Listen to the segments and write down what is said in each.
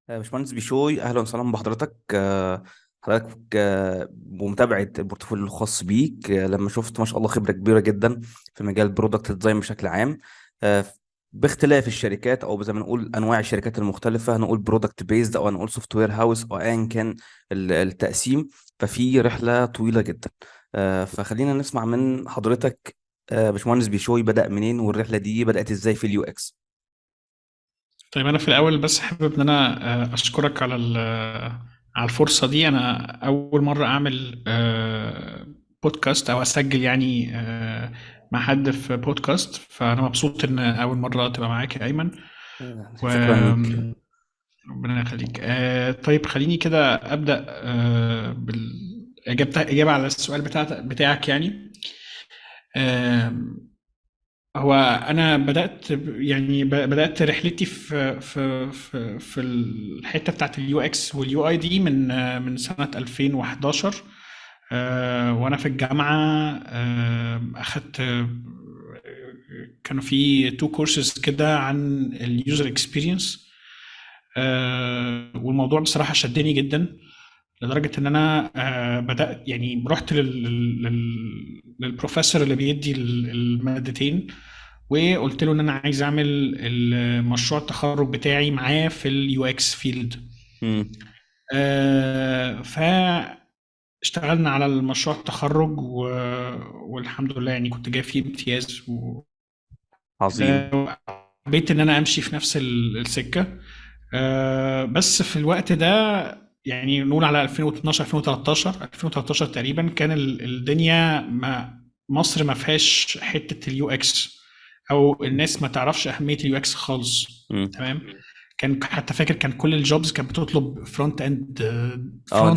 باشمهندس بيشوي، اهلا وسهلا بحضرتك. حضرتك بمتابعه البورتفوليو الخاص بيك، لما شفت ما شاء الله خبره كبيره جدا في مجال البرودكت ديزاين بشكل عام. باختلاف الشركات او زي ما نقول انواع الشركات المختلفه، هنقول برودكت بيزد او هنقول سوفت وير هاوس او ايا كان التقسيم. ففي رحله طويله جدا. فخلينا نسمع من حضرتك. باشمهندس بيشوي بدأ منين، والرحله دي بدأت ازاي في اليو اكس؟ طيب أنا في الأول بس حابب إن أنا أشكرك على على الفرصة دي. أنا أول مرة أعمل بودكاست أو أسجل يعني مع حد في بودكاست، فأنا مبسوط إن أول مرة تبقى معاك يا أيمن. شكرا ليك. وربنا يخليك. طيب خليني كده أبدأ إجابة على السؤال بتاعك يعني. هو انا بدات رحلتي في الحته بتاعت اليو اكس واليو اي دي من سنه 2011. وانا في الجامعه اخدت كانوا في تو كورسز كده عن اليوزر اكسبيرينس. والموضوع بصراحه شدني جدا لدرجه ان انا بدات يعني رحت للبروفيسور اللي بيدي المادتين، وقلت له ان انا عايز اعمل المشروع التخرج بتاعي معاه في اليو اكس فيلد. مم. فاشتغلنا على المشروع التخرج والحمد لله يعني كنت جايب فيه امتياز عظيم. وحبيت ان انا امشي في نفس السكة. بس في الوقت ده يعني نقول على 2012 2013 تقريبا كان الدنيا ما مصر ما فيهاش حتة اليو اكس، او الناس ما تعرفش اهمية اليو اكس خالص. مم. تمام. كان حتى فاكر كان كل الجوبز كانت بتطلب اه، دي فرونت اند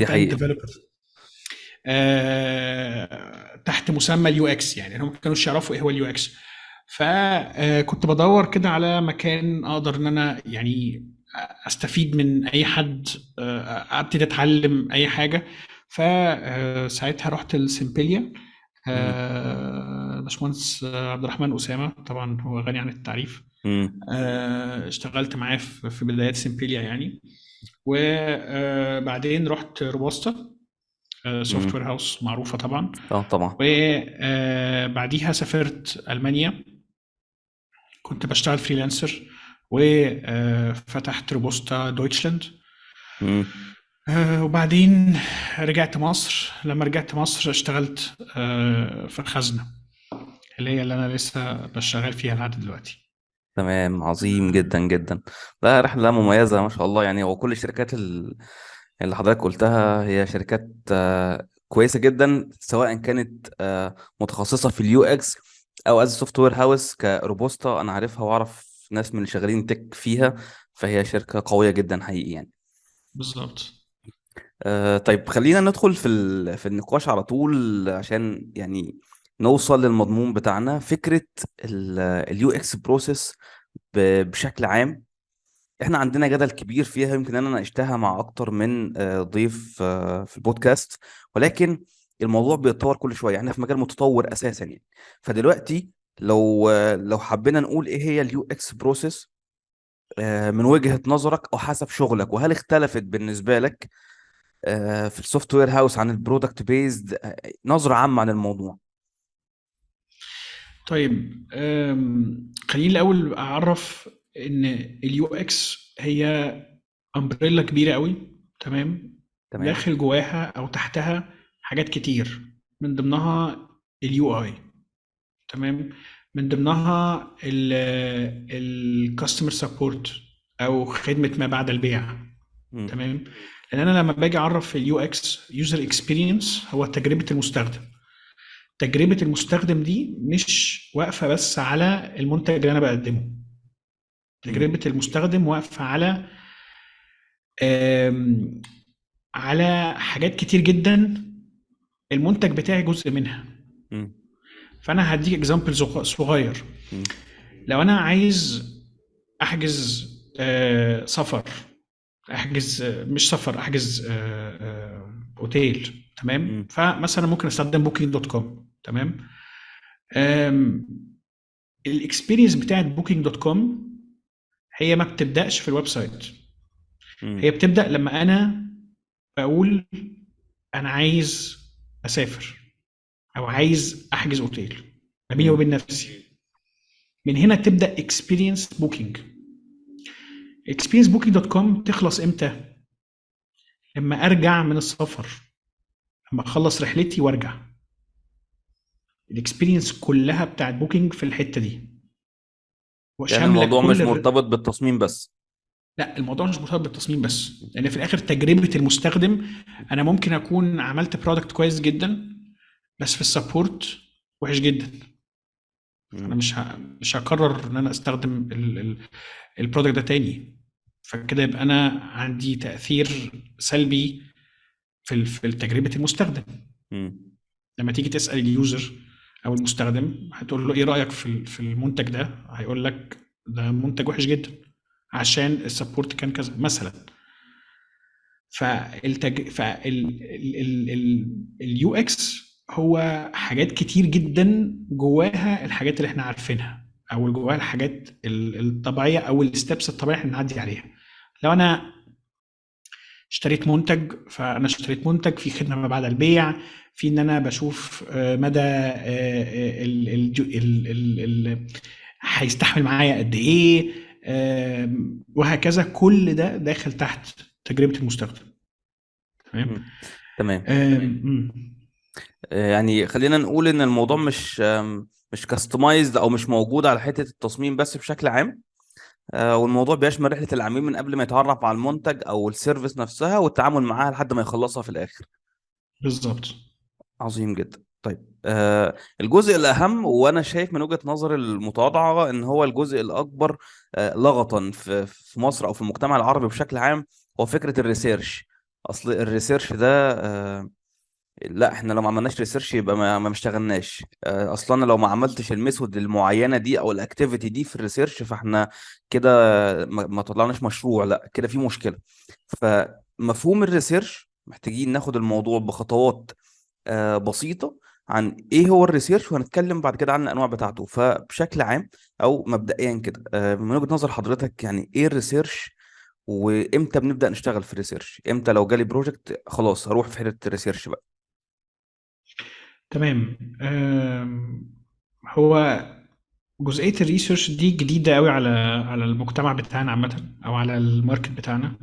حقيقة. ديفلوبر تحت مسمى اليو اكس، يعني هم ما كانوش يعرفوا ايه هو اليو اكس. فكنت بدور كده على مكان اقدر ان انا يعني استفيد من اي حد، ابتدي اتعلم اي حاجه. فساعتها رحت السيمبليا. مم. باشمهندس عبد الرحمن اسامه طبعا هو غني عن التعريف. مم. اشتغلت معاه في بدايات سيمبليا يعني. وبعدين رحت روبوستا، سوفت وير مم. هاوس معروفة طبعا. اه، طبعا. وبعديها سافرت ألمانيا، كنت بشتغل فريلانسر وفتحت روبوستا دويتشلاند. مم. وبعدين رجعت مصر. لما رجعت مصر اشتغلت في الخزنة اللي هي اللي أنا لسه بشتغل فيها لحد دلوقتي. تمام، عظيم جدا جدا. لا، رحلة مميزة ما شاء الله. يعني هو كل الشركات اللي حضرتك قلتها هي شركات كويسة جدا، سواء كانت متخصصة في اليو اكس او از سوفت وير هاوس. كروبوستا انا عارفها واعرف ناس من اللي شغالين تك فيها، فهي شركة قوية جدا حقيقي يعني. بالظبط. طيب، خلينا ندخل في النقاش على طول عشان يعني نوصل للمضمون بتاعنا. فكرة اليو اكس بروسيس بشكل عام، احنا عندنا جدل كبير فيها. يمكن انا ناقشتها مع اكتر من ضيف في البودكاست، ولكن الموضوع بيتطور كل شوية. احنا في مجال متطور اساسا يعني. فدلوقتي لو حبينا نقول ايه هي اليو اكس بروسيس من وجهة نظرك او حسب شغلك، وهل اختلفت بالنسبة لك في السوفت وير هاوس عن البرودكت بيزد، نظرة عامة عن الموضوع. طيب خليني الأول أعرف إن اليو إكس هي أمبريلا كبيرة قوي. تمام. تمام. داخل جواها أو تحتها حاجات كتير، من ضمنها اليو اي. تمام. من ضمنها الكاستمر سبورت او خدمه ما بعد البيع. مم. تمام. لان انا لما باجي اعرف اليو اكس يوزر اكسبيرينس هو تجربه المستخدم. تجربه المستخدم دي مش واقفه بس على المنتج اللي انا بقدمه. مم. تجربه المستخدم واقفه آم، على حاجات كتير جدا، المنتج بتاعي جزء منها. مم. فانا هديك اكزامبل صغير. مم. لو انا عايز احجز سفر، احجز مش سفر، احجز اوتيل. تمام. مم. فمثلا ممكن استخدم بوكينج دوت كوم. تمام. الاكسبيرينس بتاعت بوكينج دوت كوم هي ما بتبداش في الويب سايت، هي مم. بتبدا لما انا بقول انا عايز اسافر او عايز احجز اوتيل ما بيني مم. وبين نفسي. من هنا تبدا اكسبيرينس بوكينج. اكسبيرينس بوكينج دوت كوم تخلص امتى؟ لما ارجع من السفر، لما اخلص رحلتي وارجع. الاكسبيرينس كلها بتاعت بوكينج في الحته دي، يعني وشامله الموضوع كل مش مرتبط بالتصميم بس. لا، الموضوع مش مرتبط بالتصميم بس، لان في الاخر تجربه المستخدم. انا ممكن اكون عملت برودكت كويس جدا بس في السبورت وحش جدا. انا مم. مش هكرر ان انا استخدم البرودكت ده تاني. فكده يبقى انا عندي تاثير سلبي في تجربه المستخدم. مم. لما تيجي تسال اليوزر او المستخدم هتقول له ايه رايك في المنتج ده، هيقول لك ده منتج وحش جدا عشان السبورت كان كذا مثلا. اليو اكس هو حاجات كتير جدا جواها الحاجات اللي احنا عارفينها، او جواها الحاجات الطبيعيه او الستبس الطبيعيه اللي بنعدي عليها. لو انا اشتريت منتج، فانا اشتريت منتج في خدمه ما بعد البيع، في ان انا بشوف مدى هيستحمل معايا قد ايه، وهكذا. كل ده داخل تحت تجربه المستخدم. تمام. مم. تمام. آم، يعني خلينا نقول ان الموضوع مش كاستمايزد او مش موجود على حته التصميم بس بشكل عام. والموضوع بيشمل رحله العميل من قبل ما يتعرف على المنتج او السيرفيس نفسها والتعامل معاها لحد ما يخلصها في الاخر. بالظبط. عظيم جدا. طيب الجزء الأهم وأنا شايف من وجهة نظري المتواضعة إن هو الجزء الأكبر لغطا في مصر أو في المجتمع العربي بشكل عام، هو فكرة الريسيرش. أصل الريسيرش ده لا، إحنا لو ما عملناش ريسيرش يبقى ما اشتغلناش. أصلا أنا لو ما عملتش الميثود المعينة دي أو الأكتيفيتي دي في الريسيرش فإحنا كده ما طلعناش مشروع، لا كده في مشكلة. فمفهوم الريسيرش محتاجين ناخد الموضوع بخطوات بسيطة عن ايه هو الريسيرش، وهنتكلم بعد كده عن الانواع بتاعته. فبشكل عام او مبدئيا كده من وجهة نظر حضرتك يعني ايه الريسيرش؟ وامتى بنبدأ نشتغل في الريسيرش؟ امتى لو جالي بروجكت خلاص هروح في حتة الريسيرش بقى؟ تمام. هو جزئية الريسيرش دي جديدة قوي على المجتمع بتاعنا عامة، أو على الماركت بتاعنا.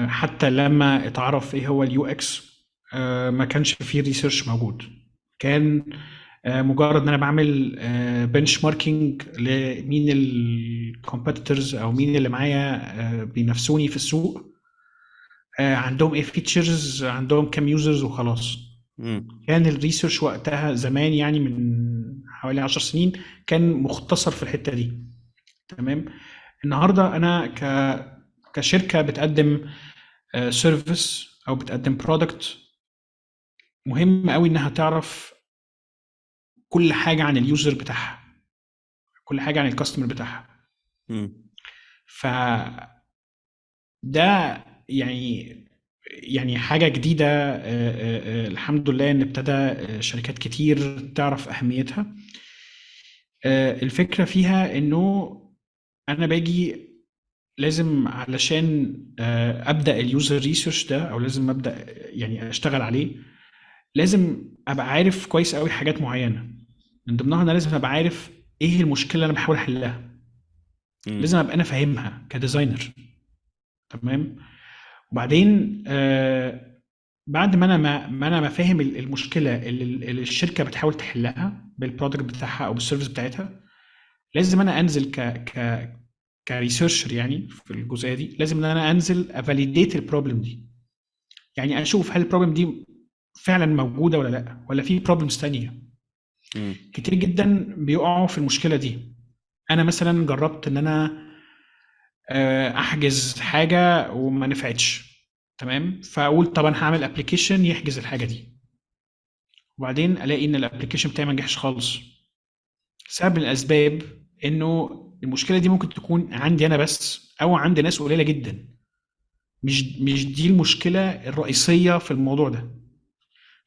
حتى لما اتعرف ايه هو اليو اكس ما كانش فيه ريسيرش موجود. كان مجرد ان انا بعمل بنش ماركينج لمين الكومبيتيتورز او مين اللي معايا بينافسوني في السوق، عندهم ايه فيتشرز، عندهم كام يوزرز وخلاص. امم. كان الريسيرش وقتها زمان يعني من حوالي 10 سنين كان مختصر في الحتة دي. تمام. النهارده انا كشركة بتقدم سيرفيس او بتقدم برودكت، مهم قوي انها تعرف كل حاجة عن اليوزر بتاعها، كل حاجة عن الكاستمر بتاعها. امم. فده يعني حاجة جديدة. الحمد لله ان ابتدى شركات كتير تعرف اهميتها. الفكرة فيها انه انا باجي لازم علشان ابدا اليوزر ريسيرش ده، او لازم ابدا يعني اشتغل عليه، لازم ابقى عارف كويس قوي حاجات معينة. من ضمنها انا لازم ابقى عارف ايه المشكلة اللي انا بحاول احلها. لازم امم. ابقى انا فاهمها كديزاينر. تمام. وبعدين بعد ما انا فاهم المشكله اللي الشركه بتحاول تحلها بالبرودكت بتاعها او بالسيرفيس بتاعتها، لازم انا انزل كريسيرشر يعني في الجزئيه دي. لازم ان انا انزل افاليديت البروبلم دي، يعني اشوف هل البروبلم دي فعلا موجوده ولا لا، ولا في بروبلمز تانية. امم. كتير جدا بيقعوا في المشكله دي. انا مثلا جربت ان انا احجز حاجه وما نفعتش. تمام. فاقول طب انا هعمل ابلكيشن يحجز الحاجه دي، وبعدين الاقي ان الابلكيشن بتاعي ما نجحش خالص. سبب من الاسباب انه المشكله دي ممكن تكون عندي انا بس، او عند ناس قليله جدا. مش دي المشكله الرئيسيه في الموضوع ده.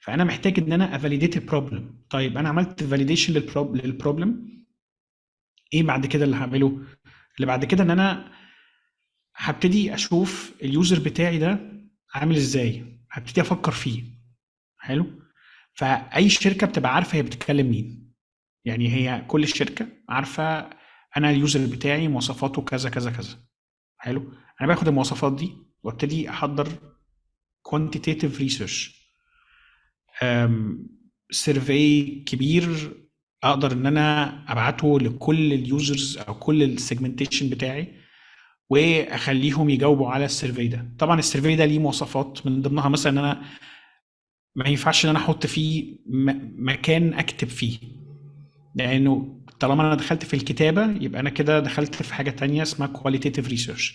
فانا محتاج ان انا افاليديت البروبلم. طيب انا عملت فاليديشن للبروبلم، ايه بعد كده اللي هعمله؟ اللي بعد كده ان انا هبتدي اشوف اليوزر بتاعي ده عامل ازاي، هبتدي افكر فيه. حلو. فاي شركه بتبقى عارفه هي بتتكلم مين. يعني هي كل الشركه عارفه انا اليوزر بتاعي مواصفاته كذا كذا كذا. حلو. انا باخد المواصفات دي وابتدي احضر quantitative research، سيرفي كبير اقدر ان انا ابعته لكل اليوزرز او كل السيجمنتيشن بتاعي، واخليهم يجاوبوا على السيرفي ده. طبعا السيرفي ده ليه مواصفات من ضمنها مثلا ان انا ما ينفعش ان انا احط فيه مكان اكتب فيه، لانه طالما انا دخلت في الكتابه يبقى انا كده دخلت في حاجه تانية اسمها qualitative research.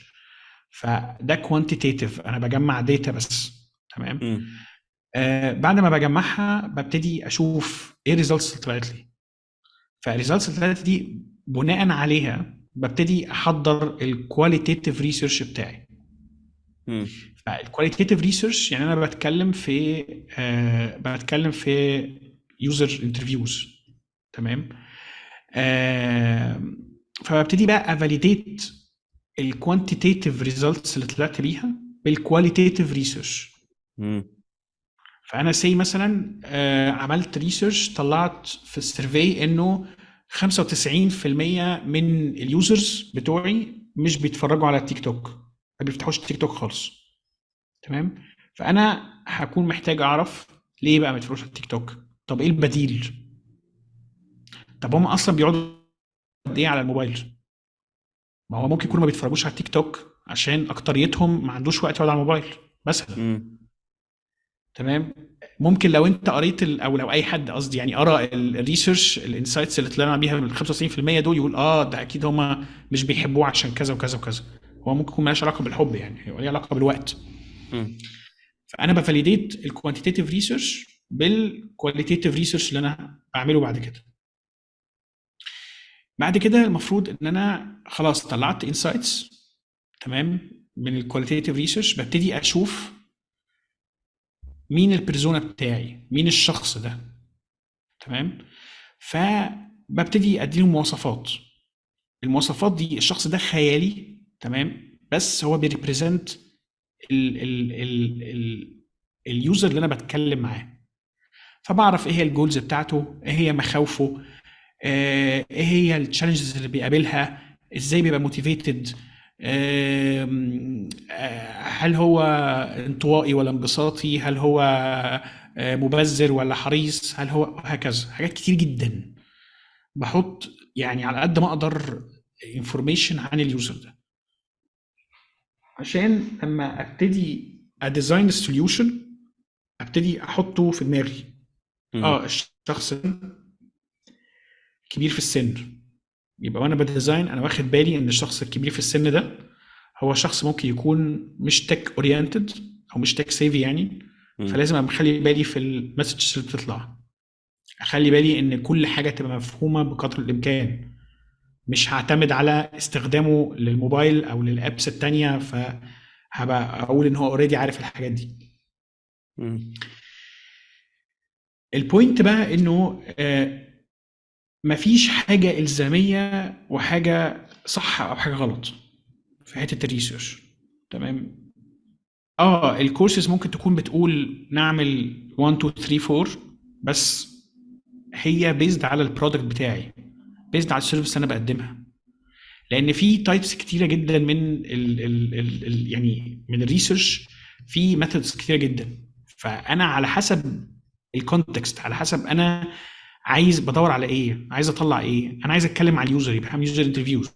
فده quantitative، انا بجمع داتا بس. تمام. مم. بعد ما بجمعها ببتدي اشوف ايه الريزلتس اللي طلعت لي. فالريزلتس اللي طلعت دي بناء عليها ببتدي احضر الكواليتيتيف ريسيرش بتاعي. مم. فالكواليتيتيف ريسيرش يعني انا بتكلم في يوزر انترفيوز. تمام. آه فببتدي بقى افاليديت الكوانتيتيف ريزلتس اللي طلعت بيها بالكواليتيتيف ريسيرش. مم. فانا سي مثلا عملت ريسيرش، طلعت في السيرفي انه 95% من اليوزرز بتوعي مش بيتفرجوا على التيك توك، ما بيفتحوش التيك توك خالص. تمام. فانا هكون محتاج اعرف ليه بقى ما بيتفرجوش على التيك توك. طب ايه البديل؟ طب هم اصلا بيقعدوا قد ايه على الموبايل؟ ما هو ممكن يكونوا ما بيتفرجوش على التيك توك عشان اكتريتهم ما عندوش وقت يقعد على الموبايل مثلا. مم. تمام. ممكن لو انت قريت او لو اي حد قصدي يعني قرا الريسيرش الانسايتس اللي طلعنا بيها من 95% دول، يقول ده اكيد هم مش بيحبوه عشان كذا وكذا وكذا. هو ممكن يكون مالهاش علاقه بالحب، يعني هو ليه علاقه بالوقت. مم. فانا بفاليديت الكوانتيتيف ريسيرش بالكواليتيف ريسيرش اللي انا بعمله بعد كده. بعد كده المفروض ان انا خلاص طلعت انسايتس. تمام. من الكواليتيف ريسيرش ببتدي اشوف مين البرزونا بتاعي، مين الشخص ده. تمام. فببتدي اديله مواصفات. المواصفات دي الشخص ده خيالي. تمام. بس هو بيريبريزنت ال ال ال ال اليوزر اللي انا بتكلم معاه. فبعرف ايه هي الجولز بتاعته، ايه هي مخاوفه، ايه هي التشالنجز اللي بيقابلها، ازاي بيبقى موتيفيتد، هل هو انطوائي ولا انبساطي، هل هو مبذر ولا حريص، هل هو هكذا. حاجات كتير جدا بحط يعني على قد ما اقدر انفورميشن عن اليوزر ده، عشان لما ابتدي اديزاين السوليوشن ابتدي احطه في دماغي. مم. الشخص ده كبير في السن، يبقى وانا بديزاين انا واخد بالي ان الشخص الكبير في السن ده هو شخص ممكن يكون مش تك اورينتد او مش تك سيفي يعني. مم. فلازم ابقى مخلي بالي في المسجز اللي بتطلع، اخلي بالي ان كل حاجه تبقى مفهومه بقدر الامكان. مش هعتمد على استخدامه للموبايل او للابس التانية فهبقى اقول ان هو اوريدي عارف الحاجات دي. مم. البوينت بقى انه مفيش حاجه الزاميه وحاجه صح او حاجه غلط في حته الريسيرش. تمام. الكورسز ممكن تكون بتقول نعمل 1 2 3 4، بس هي بيزد على البرودكت بتاعي، بيزد على السيرفيس اللي انا بقدمها. لان في تايبس كتيره جدا من يعني من الريسيرش، في ميثودز كتيره جدا. فانا على حسب الكونتكست، على حسب انا عايز بدور على ايه، عايز اطلع ايه. انا عايز اتكلم على اليوزر يبقى بعمل يوزر انترفيوز.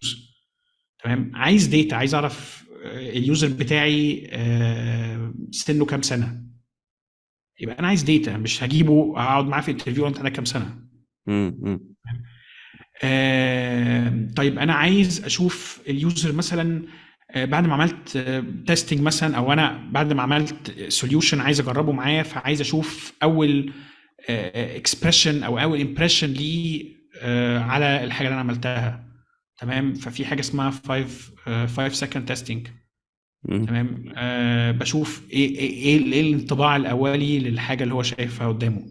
تمام. عايز ديتا، عايز اعرف اليوزر بتاعي سنه كام سنه، يبقى انا عايز ديتا. مش هجيبه اقعد معاه في انترفيو انت عندك كام سنه. مم. طيب انا عايز اشوف اليوزر مثلا بعد ما عملت تيستنج مثلا، او انا بعد ما عملت سوليوشن عايز اجربه معايا، فعايز اشوف اول اكسبريشن او اول امبريشن ليه على الحاجه اللي انا عملتها. تمام. ففي حاجه اسمها 5 second testing. مم. تمام. بشوف إيه الانطباع الاولي للحاجه اللي هو شايفها قدامه.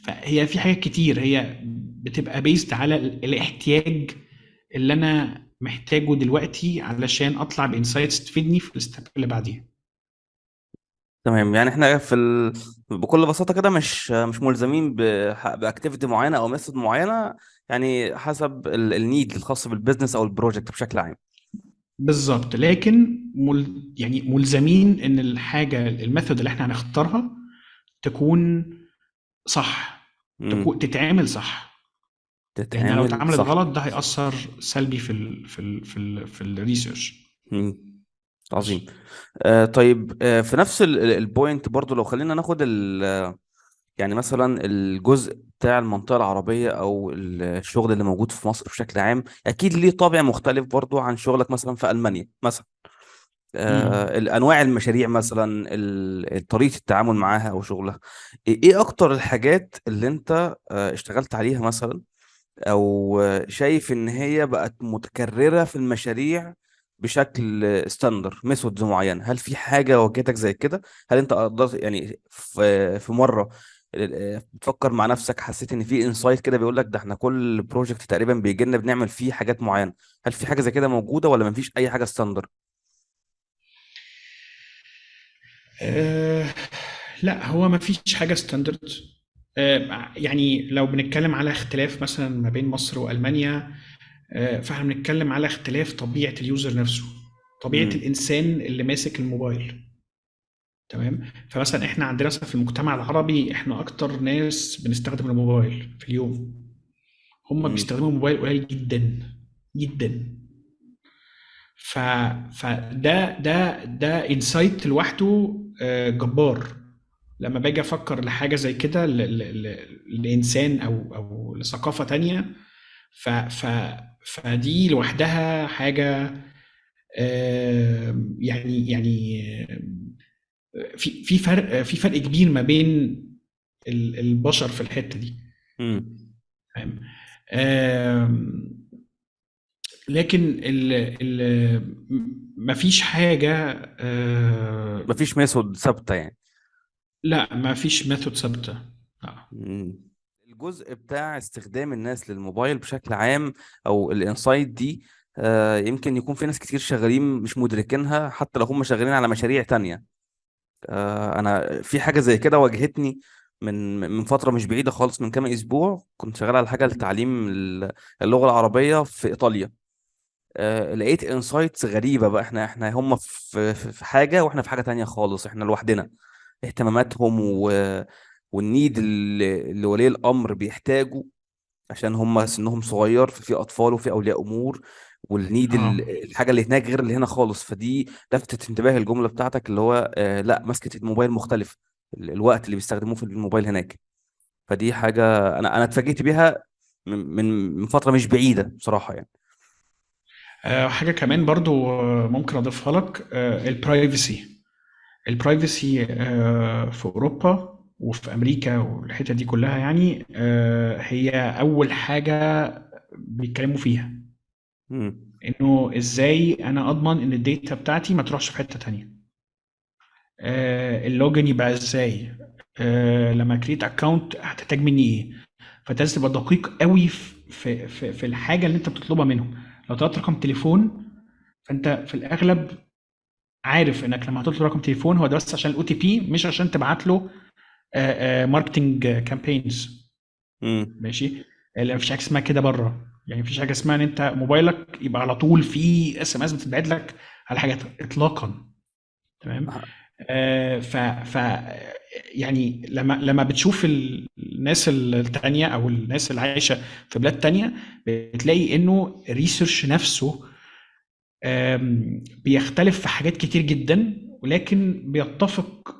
فهي في حاجات كتير هي بتبقى بيست على الاحتياج اللي انا محتاجه دلوقتي علشان اطلع بانسايتس تفيدني في الستيب اللي بعديها. تمام. يعني احنا بكل بساطة كده مش ملزمين باكتيفيتي معينة او ميثود معينة، يعني حسب النيد الخاص بالبيزنس او البروجكت بشكل عام. بالظبط، لكن يعني ملزمين ان الحاجه الميثود اللي احنا هنختارها تكون صح، امم. تتعمل صح. لان لو تتعامل اتعملت صح. غلط ده هيأثر سلبي في الريسيرش. مم. بس عظيم. طيب، في نفس البوينت برضو، لو خلينا ناخد يعني مثلا الجزء بتاع المنطقة العربية أو الشغل اللي موجود في مصر بشكل عام، أكيد ليه طابع مختلف برضو عن شغلك مثلا في ألمانيا مثلا. امم الأنواع المشاريع مثلا، طريقة التعامل معاها أو شغلها. إيه أكتر الحاجات اللي أنت اشتغلت عليها مثلا، او شايف ان هي بقت متكررة في المشاريع بشكل ستاندر ميثودز معينة؟ هل في حاجة واجهتك زي كده؟ هل انت قدرت يعني في مرة بتفكر مع نفسك، حسيت ان في انسايت كده بيقول لك ده احنا كل بروجكت تقريبا بيجي لنا بنعمل فيه حاجات معينة؟ هل في حاجة زي كده موجودة ولا مفيش اي حاجة ستاندر؟ آه لا، هو ما فيش حاجه ستاندرد. يعني لو بنتكلم على اختلاف مثلا ما بين مصر والمانيا، فاحنا بنتكلم على اختلاف طبيعه اليوزر نفسه، طبيعه امم. الانسان اللي ماسك الموبايل. تمام. فمثلا احنا عندنا مثلا في المجتمع العربي احنا اكتر ناس بنستخدم الموبايل في اليوم. هم امم. بيستخدموا الموبايل قليل جدا جدا. ف ده انسايت لوحده جبار. لما باجي افكر لحاجه زي كده لانسان او لثقافه تانية، ف ف فدي لوحدها حاجه. يعني في فرق كبير ما بين البشر في الحته دي. امم. فاهم. آم، لكن مفيش حاجه. مفيش ميثود ثابتة يعني. لا، مفيش ميثود ثابته. لا. مم. الجزء بتاع استخدام الناس للموبايل بشكل عام او الانسايت دي، يمكن يكون في ناس كتير شغالين مش مدركينها حتى لو هم شغالين على مشاريع تانية. انا في حاجة زي كده واجهتني من فترة مش بعيدة خالص، من كام اسبوع كنت شغال على حاجة لتعليم اللغة العربية في ايطاليا. لقيت انسايتس غريبة بقى. احنا هم في حاجة واحنا في حاجة تانية خالص، احنا لوحدنا. اهتماماتهم والنيد اللي ولي الامر بيحتاجوا عشان هم سنهم صغير، ففي اطفال وفي اولياء امور، والنيد اه. الحاجه اللي هناك غير اللي هنا خالص. فدي لفتت انتباهي الجمله بتاعتك اللي هو لا، مسكه الموبايل مختلف، الوقت اللي بيستخدموه في الموبايل هناك. فدي حاجه انا اتفاجئت بيها من فتره مش بعيده بصراحه يعني. حاجة كمان برضو ممكن أضيفها لك، البرايفسي في أوروبا وفي أمريكا والحتة دي كلها، يعني هي أول حاجة بيتكلموا فيها. امم. إنه إزاي أنا أضمن إن الداتا بتاعتي ما تروحش في حتة تانية. اللوجن يبقى إزاي، لما كريت أكاونت هتحتاج مني إيه. فأنت لازم تبقى دقيق قوي في الحاجة اللي أنت بتطلبها منهم. لو طلبت رقم تليفون، فأنت في الأغلب عارف انك لما هتطلب رقم تليفون هو ده بس عشان الاو تي بي، مش عشان تبعت له ماركتنج كامبينز. امم. ماشي. لا، مفيش حاجه اسمها كده بره. يعني مفيش حاجه اسمها ان انت موبايلك يبقى على طول في اس ام اس بتتبعت لك على حاجات اطلاقا. تمام. ف ف يعني لما بتشوف الناس التانية او الناس اللي عايشه في بلاد تانية، بتلاقي انه الريسيرش نفسه بيختلف في حاجات كتير جدا، ولكن بيتفق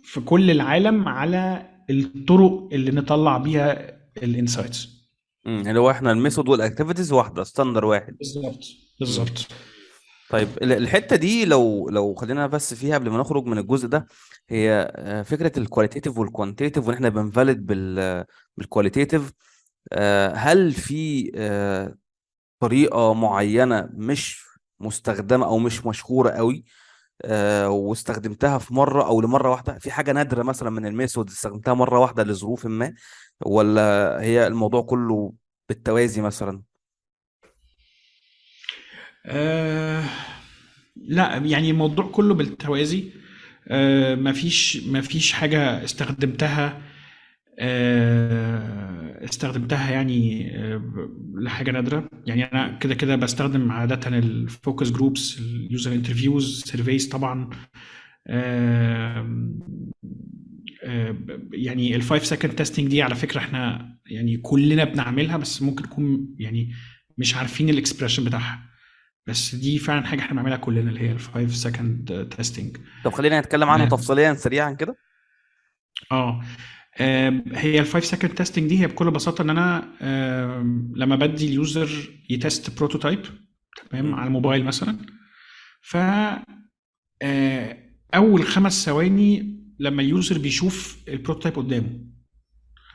في كل العالم على الطرق اللي نطلع بيها الانسايتس. اللي هو احنا الميثود والاكتيفيتيز واحده، ستاندر واحد. بالظبط. مم. بالظبط. طيب، الحتة دي لو خلينا بس فيها قبل ما نخرج من الجزء ده، هي فكرة الكواليتيتيف والكوانتيتيف، وان احنا بنفاليد بالكواليتيتيف. هل في طريقة معينة مش مستخدمة او مش مشهورة قوي واستخدمتها في مره او لمره واحده، في حاجه نادره مثلا من الميثود استخدمتها مره واحده لظروف ما، ولا هي الموضوع كله بالتوازي مثلا؟ آه لا، يعني الموضوع كله بالتوازي. مفيش حاجة استخدمتها يعني لحاجة نادرة. يعني أنا كده كده بستخدم عادة الفوكس جروبس، اليوزر انترفيوز، سيرفيز طبعا. آم، يعني الفايف سكند تيستنج دي على فكرة احنا يعني كلنا بنعملها، بس ممكن نكون يعني مش عارفين الاكسبريشن بتاعها. بس دي فعلا حاجة احنا بنعملها كلنا، اللي هي الفايف سكند تيستنج. طب خلينا نتكلم عنها تفصيليا سريعا كده. اه هي الفايف سكند تيستنج دي هي بكل بساطه ان انا لما بدي اليوزر يتست بروتوتايب، تمام، مم. على الموبايل مثلا. ف اول 5 ثواني لما اليوزر بيشوف البروتوتايب قدامه،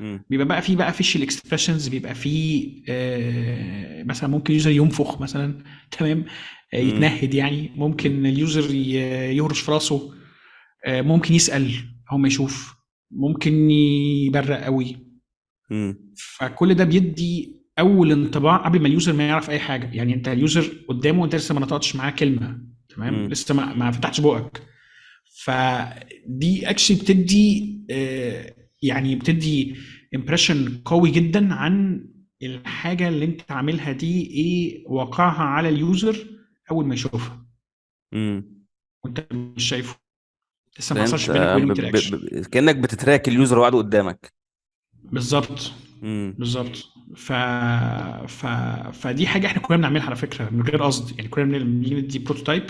مم. بيبقى بقى فيه فيشل اكسبريشنز، بيبقى فيه مثلا ممكن اليوزر ينفخ مثلا، تمام، مم. يتنهد يعني، مم. ممكن اليوزر يهرش في راسه، ممكن يسأل أول ما يشوف، ممكن يبرق قوي. مم. فكل ده بيدي اول انطباع قبل ما اليوزر ما يعرف اي حاجه. يعني انت اليوزر قدامه، انت لسه ما نطقتش معاه كلمه، تمام، مم. لسه ما فتحتش بقك. فدي اكشلي بتدي يعني بتدي امبريشن قوي جدا عن الحاجه اللي انت عاملها دي، ايه واقعها على اليوزر اول ما يشوفها مم. وانت مش شايفه، لسه ما لان حصلش انت بينك وبينه انتراكشن. كأنك بتتراك اليوزر وقاعد قدامك. بالظبط. مم. بالظبط. ف... ف... فدي حاجه احنا كنا بنعملها على فكره من غير قصد. يعني كنا بندي بروتوتايب،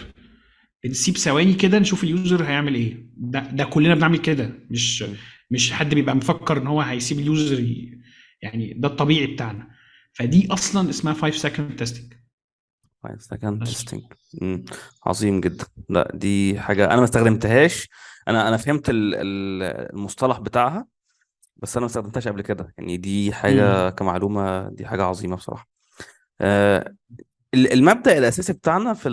نسيب ثواني كده نشوف اليوزر هيعمل ايه. ده كلنا بنعمل كده، مم. مش حد بيبقى مفكر ان هو هيسيب اليوزر يعني ده الطبيعي بتاعنا. فدي اصلا اسمها 5 second testing. سكند بس تيستنج. عظيم جدا. لا دي حاجة أنا ما استخدمتهاش. أنا فهمت المصطلح بتاعها، بس أنا ما استخدمتهاش قبل كده. يعني دي حاجة امم كمعلومة، دي حاجة عظيمة بصراحة. آه، المبدأ الأساسي بتاعنا في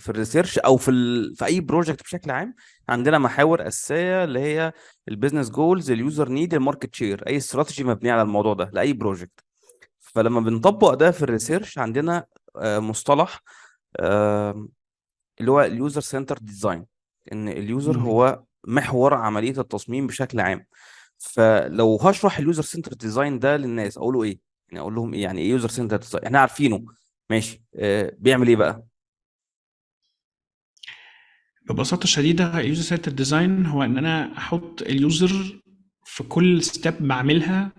الريسيرش أو في أي بروجكت بشكل عام، عندنا محاور أساسية اللي هي البيزنس جولز، اليوزر نيد، الماركت شير. أي استراتيجي مبنية على الموضوع ده لأي بروجكت. فلما بنطبق ده في الريسيرش عندنا مصطلح آه، اللي هو اليوزر سنتر ديزاين، ان اليوزر امم هو محور عملية التصميم بشكل عام. فلو هشرح اليوزر سنتر ديزاين ده للناس اقوله ايه؟ يعني اقول لهم ايه؟ يعني ايه يوزر سنتر ديزاين؟ احنا عارفينه، ماشي. بيعمل ايه بقى؟ ببساطه شديده، اليوزر سنتر ديزاين هو ان انا احط اليوزر في كل ستيب بعملها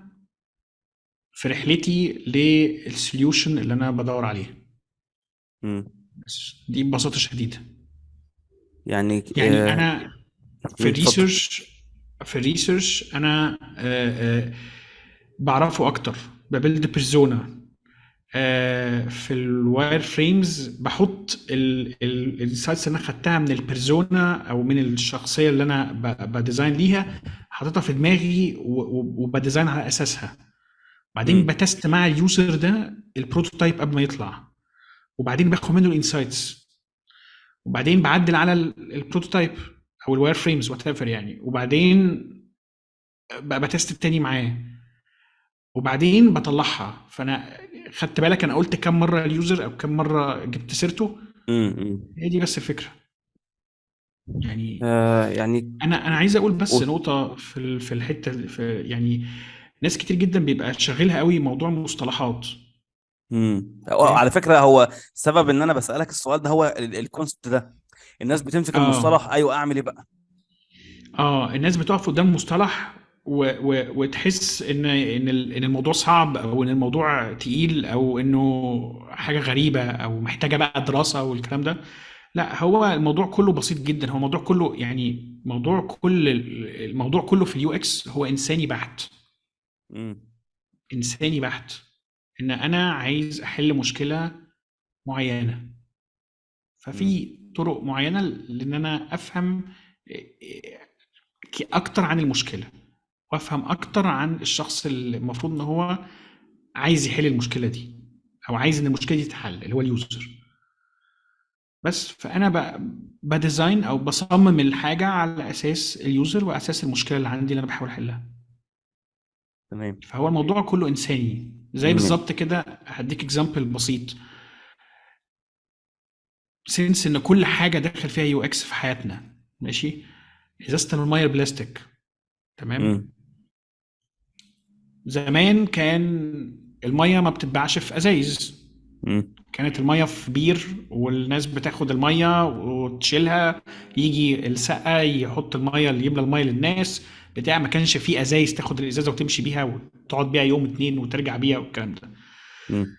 في رحلتي للسوليوشن اللي انا بدور عليه. مم. بس دي ببساطة شديدة. يعني يعني أنا في اتفضل. الريسيرش في الريسيرش أنا بعرفه أكتر، ببيلد بيرسونا. في الواير فريمز بحط الانسايتس اللي انا خدتها من البيرسونا او من الشخصيه اللي انا بديزاين ليها، حاططها في دماغي وبديزاين على اساسها. بعدين مم. بتست مع اليوزر ده البروتوتايب قبل ما يطلع، وبعدين باخد منه الانسايتس، وبعدين بعدل على البروتوتايب او الواير فريمز وات ايفر يعني، وبعدين بتست التاني معاه، وبعدين بطلعها. فانا خدت بالك انا قلت كم مره اليوزر او كم مره جبت سيرته؟ مم. هي دي بس الفكره. يعني يعني انا عايز اقول بس قول. نقطه في الحته يعني ناس كتير جدا بيبقى شاغلها قوي موضوع المصطلحات. على اوكي. فكرة هو سبب ان انا بسألك السؤال ده هو الكونسبت ده. الناس بتمسك اه المصطلح، ايوه اعمل ايه بقى؟ الناس بتقف قدام مصطلح وتحس ان الموضوع صعب، او ان الموضوع تقيل، او انه حاجه غريبه او محتاجه بقى دراسه والكلام ده. لا، هو الموضوع كله بسيط جدا. هو الموضوع كله يعني الموضوع كله في اليو اكس هو انساني بحت. مم. انساني بحت. ان انا عايز احل مشكله معينه، مم. ففي طرق معينه لان انا افهم اكتر عن المشكله، وافهم اكتر عن الشخص اللي المفروض ان هو عايز يحل المشكله دي، او عايز ان المشكله دي تتحل، اللي هو اليوزر. بس فانا بديزاين او بصمم الحاجه على اساس اليوزر واساس المشكله اللي عندي اللي انا بحاول احلها. تمام. فهو الموضوع كله انساني، زي مم. بالظبط كده. هديك اكزامبل بسيط. سنس ان كل حاجه داخل فيها يو اكس في حياتنا، ماشي. ازازه الميه البلاستيك، تمام. مم. زمان كان الميه ما بتتباعش في ازايز، مم. كانت الميه في بير، والناس بتاخد الميه وتشيلها، يجي السقا يحط الميه اللي يملى الميه للناس بتاع. ما كانش فيه ازايز تاخد الازازه وتمشي بيها وتقعد بيها يوم اتنين وترجع بيها والكلام ده. مم.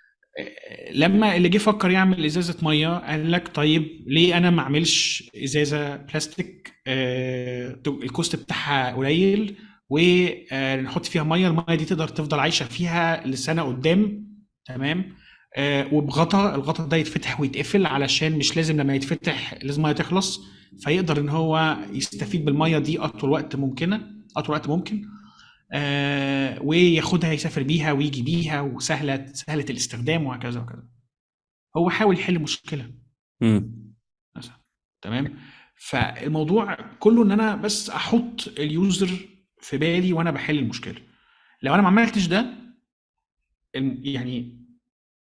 لما اللي جه فكر يعمل ازازه ميه قال لك طيب ليه انا ما اعملش ازازه بلاستيك الكوست بتاعها قليل، ونحط فيها ميه، الميه دي تقدر تفضل عايشه فيها لسنه قدام، تمام. وبغطا، الغطا ده يتفتح ويتقفل علشان مش لازم لما يتفتح لازم الميه تخلص، فيقدر ان هو يستفيد بالميه دي اطول وقت ممكنه، اطول وقت ممكن. وياخدها يسافر بيها ويجي بيها، وسهله سهله الاستخدام وهكذا وكذا. هو حاول يحل مشكله مم. مثلا، تمام. فالموضوع كله ان انا بس احط اليوزر في بالي وانا بحل المشكله. لو انا ما عملتش ده، يعني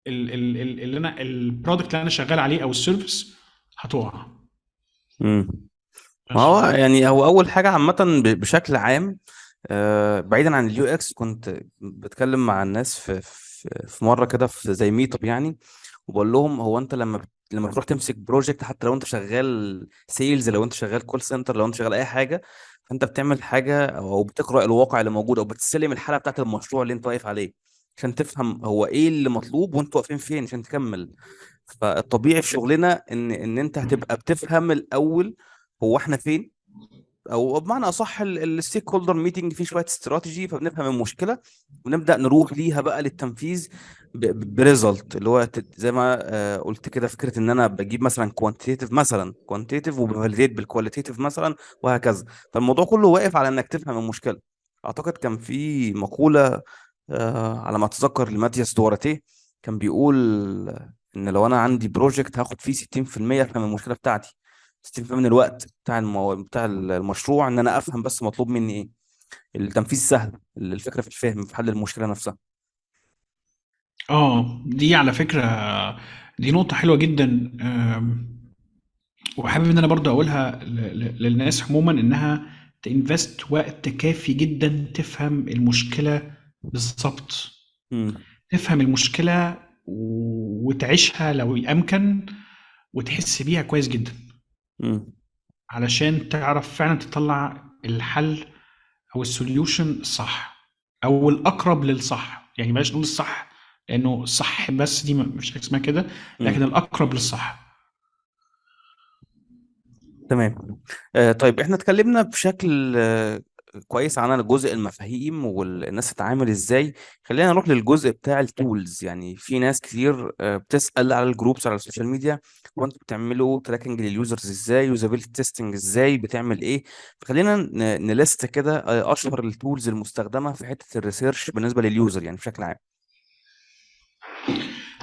اللي انا البرودكت اللي انا شغال عليه او السيرفيس هتقع. مم. ما بس هو يعني هو اول حاجه عامه بشكل عام، بعيدا عن اليو اكس، كنت بتكلم مع الناس في مره كده في زي ميت اب يعني، وبقول لهم هو انت لما بتروح تمسك بروجكت، حتى لو انت شغال سيلز، لو انت شغال كول سنتر، لو انت شغال اي حاجه، فانت بتعمل حاجه او بتقرا الواقع اللي موجود، او بتستلم الحاله بتاعت المشروع اللي انت واقف عليه عشان تفهم هو ايه اللي مطلوب وانتوا واقفين فين عشان تكمل. فالطبيعي في شغلنا ان انت هتبقى بتفهم الاول هو احنا فين، او بمعنى اصح الستيك هولدر ميتنج فيه شويه استراتيجي، فبنفهم المشكله ونبدا نروح ليها بقى للتنفيذ بريزلت، اللي هو زي ما قلت كده، فكره ان انا بجيب مثلا كوانتيتيف، مثلا كوانتيتيف وبفاليديت بالكواليتيف مثلا، وهكذا. فالموضوع كله واقف على انك تفهم المشكله. اعتقد كان في مقوله على ما اتذكر لماتياس دوراتيه، كان بيقول ان لو انا عندي بروجكت هاخد فيه 60% افهم المشكله بتاعتي، 60% من الوقت بتاع المشروع ان انا افهم بس مطلوب مني ايه. التنفيذ سهل، الفكره في الفهم في حل المشكله نفسها. دي على فكره دي نقطه حلوه جدا. وحابب ان انا برضه اقولها للناس عموما، انها تنفست وقت كافي جدا تفهم المشكله بالظبط، امم. تفهم المشكله وتعيشها لو امكن، وتحس بيها كويس جدا امم. علشان تعرف فعلا تطلع الحل او السوليوشن الصح او الاقرب للصح. يعني بلاش نقول الصح لانه الصح بس دي مش حاجه اسمها كده، لكن امم. الاقرب للصح. تمام. طيب احنا اتكلمنا بشكل كويس عن جزء المفاهيم والناس تتعامل ازاي. خلينا نروح للجزء بتاع التولز. يعني في ناس كتير بتسأل على الجروبس على السوشيال ميديا، وانتوا بتعملوا تراكنج لليوزرز ازاي، يوزابيلتي تيستنج ازاي، بتعمل ايه؟ فخلينا نلست كده اشهر التولز المستخدمة في حتة الريسيرش بالنسبة لليوزر يعني بشكل عام.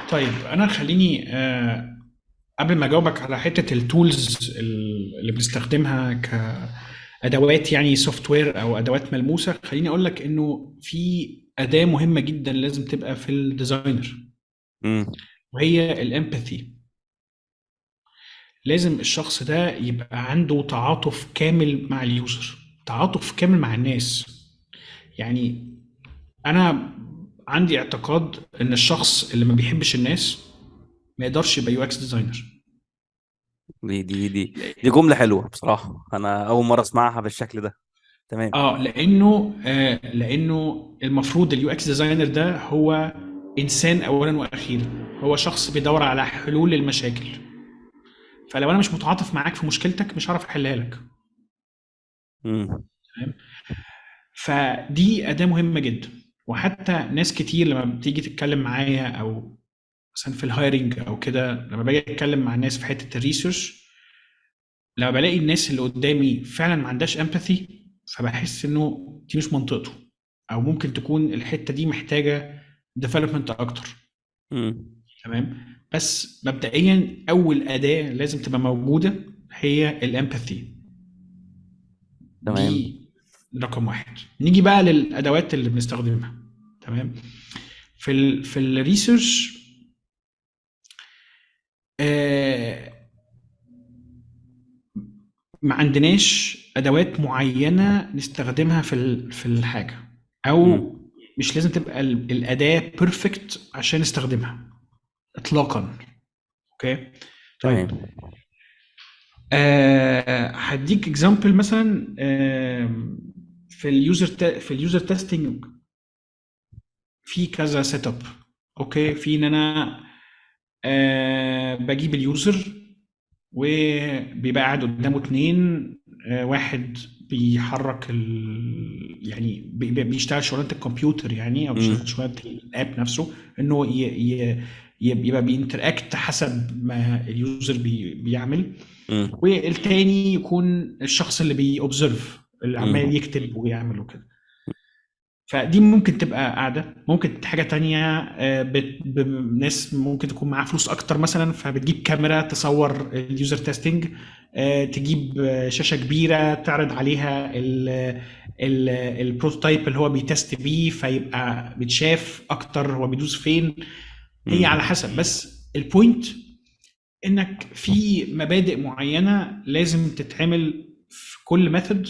طيب انا خليني قبل ما اجاوبك على حته التولز اللي بنستخدمها كادوات، يعني سوفت وير او ادوات ملموسه، خليني اقول لك انه في اداه مهمه جدا لازم تبقى في الديزاينر، امم. وهي الامباثي. لازم الشخص ده يبقى عنده تعاطف كامل مع اليوزر، تعاطف كامل مع الناس. يعني انا عندي اعتقاد ان الشخص اللي ما بيحبش الناس ما يقدرش يبقى يو اكس ديزاينر. دي جملة حلوة بصراحة، انا اول مرة اسمعها بالشكل ده. تمام. لانه المفروض اليو اكس ديزاينر ده هو انسان اولا واخيرا، هو شخص بيدور على حلول للمشاكل. فلو انا مش متعاطف معاك في مشكلتك مش هعرف احلها لك. امم. تمام. فدي اداه مهمه جدا. وحتى ناس كتير لما بتيجي تتكلم معايا، او مثلا في الهايرنج او كده، لما باجي اتكلم مع الناس في حته الريسيرش، لما بلاقي الناس اللي قدامي فعلا ما عندهاش امباثي، فبحس انه دي مش منطقته، او ممكن تكون الحته دي محتاجه ديفلوبمنت اكتر. تمام. بس مبدئيا اول اداه لازم تبقى موجوده هي الامباثي. تمام. دي رقم واحد. نيجي بقى للادوات اللي بنستخدمها. تمام. في الريسيرش، آه ما عندناش ادوات معينه نستخدمها في الحاجه، او امم. مش لازم تبقى الاداه بيرفكت عشان نستخدمها اطلاقا. اوكي. طيب، تمام. هديك اكزامبل مثلا. في اليوزر تيستنج في كذا سيت اب. اوكي، في ان انا بجيب اليوزر وبيبقى قاعد قدامه اتنين، واحد بيحرك يعني بيشتغل شغلانه الكمبيوتر يعني، او بيشتغل امم. شغلانه الاب نفسه، انه يبقى بينتراكت حسب ما اليوزر بيعمل. امم. والتاني يكون الشخص اللي بيوبزرف، اللي عمال امم. يكتب ويعمل وكده. فدي ممكن تبقى قاعدة. ممكن حاجة تانية، ناس ممكن تكون معاها فلوس أكتر مثلا، فبتجيب كاميرا تصور اليوزر تيستنج، تجيب شاشة كبيرة تعرض عليها البروتوتايب اللي هو بيتست بيه، فيبقى بتشاف أكتر هو بيدوس فين. هي على امم. حسب، بس البوينت إنك في مبادئ معينة لازم تتعمل في كل ميثود.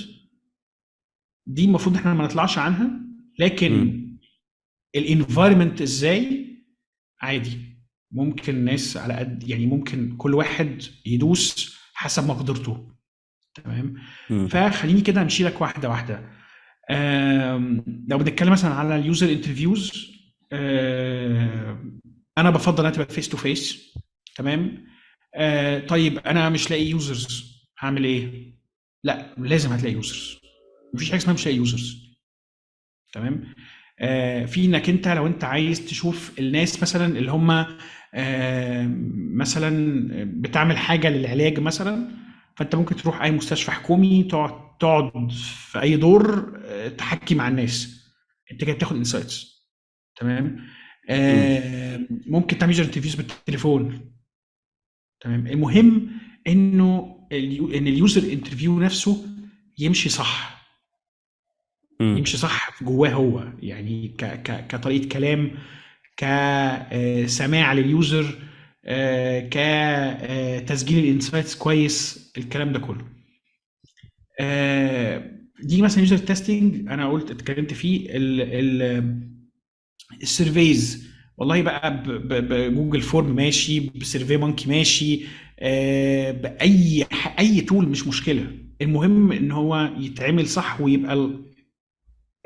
دي المفروض احنا ما نطلعش عنها، لكن امم. الانفايرمنت ازاي عادي. ممكن ناس على قد يعني، ممكن كل واحد يدوس حسب مقدرته. تمام. امم. فخليني كده امشي لك واحده واحده. لو بنتكلم مثلا على اليوزر انترفيوز، انا بفضل انها تبقى فيس تو فيس. تمام. طيب انا مش لاقي يوزرز، هعمل ايه؟ لا، لازم هتلاقي يوزرز. مفيش حاجه اسمها مش لاقي يوزرز. تمام. في انك انت لو انت عايز تشوف الناس مثلا اللي هم مثلا بتعمل حاجه للعلاج مثلا، فانت ممكن تروح اي مستشفى حكومي، تقعد في اي دور، تحكي مع الناس. انت كده بتاخد انسايتس. تمام. امم. ممكن تعمل انترفيوز بالتليفون. تمام. المهم انه ان اليوزر انترفيو نفسه يمشي صح. امم. يمشي صح في جواه هو، يعني كطريقه كلام، كسماع لليوزر، كتسجيل الانسايتس كويس، الكلام ده كله. دي مثلا يوزر تيستنج انا قلت اتكلمت فيه. السيرفيز، والله بقى بجوجل فورم ماشي، بسيرفي مونكي ماشي، اي تول مش مشكله. المهم ان هو يتعمل صح ويبقى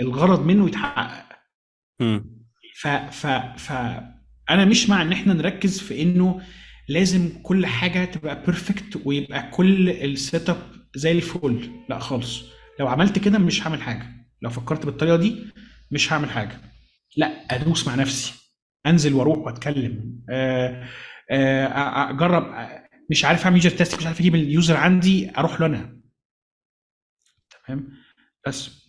الغرض منه يتحقق. امم. ف ف ف انا مش مع ان احنا نركز في انه لازم كل حاجه تبقى بيرفكت ويبقى كل السيت اب زي الفل. لا خالص. لو عملت كده مش هعمل حاجه. لو فكرت بالطريقه دي مش هعمل حاجه. لا، ادوس مع نفسي، انزل واروح واتكلم، اجرب. مش عارف اعمل يوزر تيست، مش عارف اجيب اليوزر عندي، اروح له انا. تمام. بس.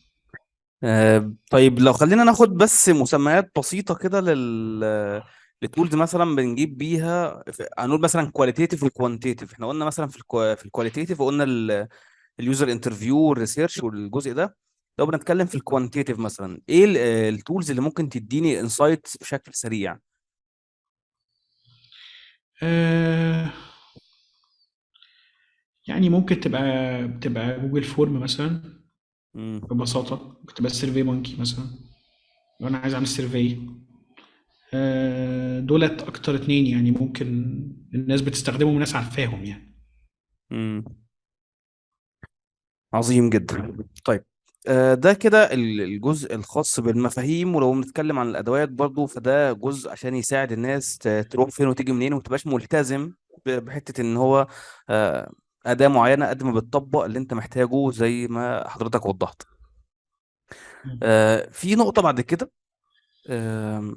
طيب لو خلينا ناخد بس مسميات بسيطة كده للتولز مثلا بنجيب بيها هنقول مثلا كواليتيتيف وكوانتيتيف. احنا قلنا مثلا في الكواليتيتيف قلنا اليوزر انترفيو والريسيرش والجزء ده. لو بنتكلم في الكوانتيتيف مثلا ايه التولز اللي ممكن تديني انسايتس بشكل سريع؟ آه يعني ممكن تبقى جوجل فورم مثلا. امم. ببساطة ممكن تبقى السيرفي مونكي مثلا، لو أنا عايز أعمل سيرفي. دولت أكتر اتنين يعني ممكن الناس بتستخدمهم وناس عارفاهم يعني. امم. عظيم جدا. طيب ده كده الجزء الخاص بالمفاهيم. ولو بنتكلم عن الادوات برضو فده جزء عشان يساعد الناس تروح فين وتيجي منين وما تبقاش ملتزم بحته ان هو آه، اداه معينه قد ما بتطبق اللي انت محتاجه زي ما حضرتك وضحت. في نقطه بعد كده. آم،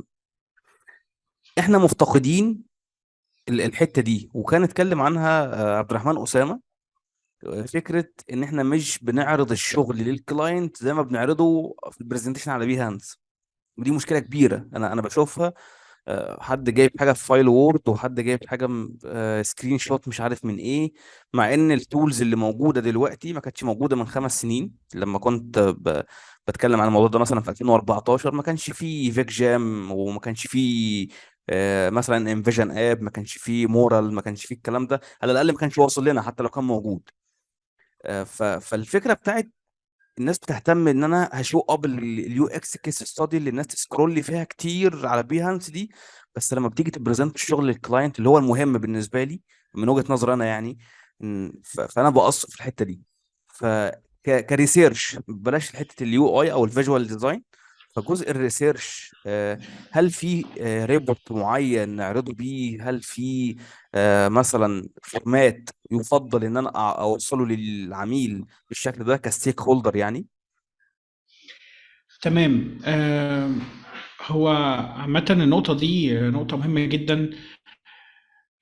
احنا مفتقدين الحته دي وكان اتكلم عنها عبد الرحمن اسامه. فكره ان احنا مش بنعرض الشغل للكلاينت زي ما بنعرضه في البرزنتيشن على بيهانس. ودي مشكله كبيره انا بشوفها. حد جايب حاجه في فايل وورد، وحد جايب حاجه سكرين شوت مش عارف من ايه. مع ان التولز اللي موجوده دلوقتي ما كانتش موجوده من 5 سنين. لما كنت بتكلم عن الموضوع ده مثلا في 2014، ما كانش فيه فيك جام، وما كانش فيه مثلا انفيجن اب، ما كانش فيه مورال، ما كانش فيه الكلام ده، على الاقل ما كانش واصل لنا حتى لو كان موجود. فالفكره بتاعت الناس بتهتم ان انا هشو اب اليو اكس كيس ستادي اللي الناس تسكرول لي فيها كتير على بيهانس دي. بس لما بتيجي تبريزنت الشغل للكلاينت اللي هو المهم بالنسبه لي من وجهه نظري انا يعني، فانا بقص في الحته دي. ف كريسيرش بلاش حته اليو اي او الفيجوال ديزاين. فجزء الريسيرش، هل في ريبورت معين نعرضه بيه؟ هل في مثلا فورمات يفضل ان انا اوصله للعميل بالشكل ده كستيك هولدر يعني؟ تمام. هو عامة النقطة دي نقطة مهمة جدا.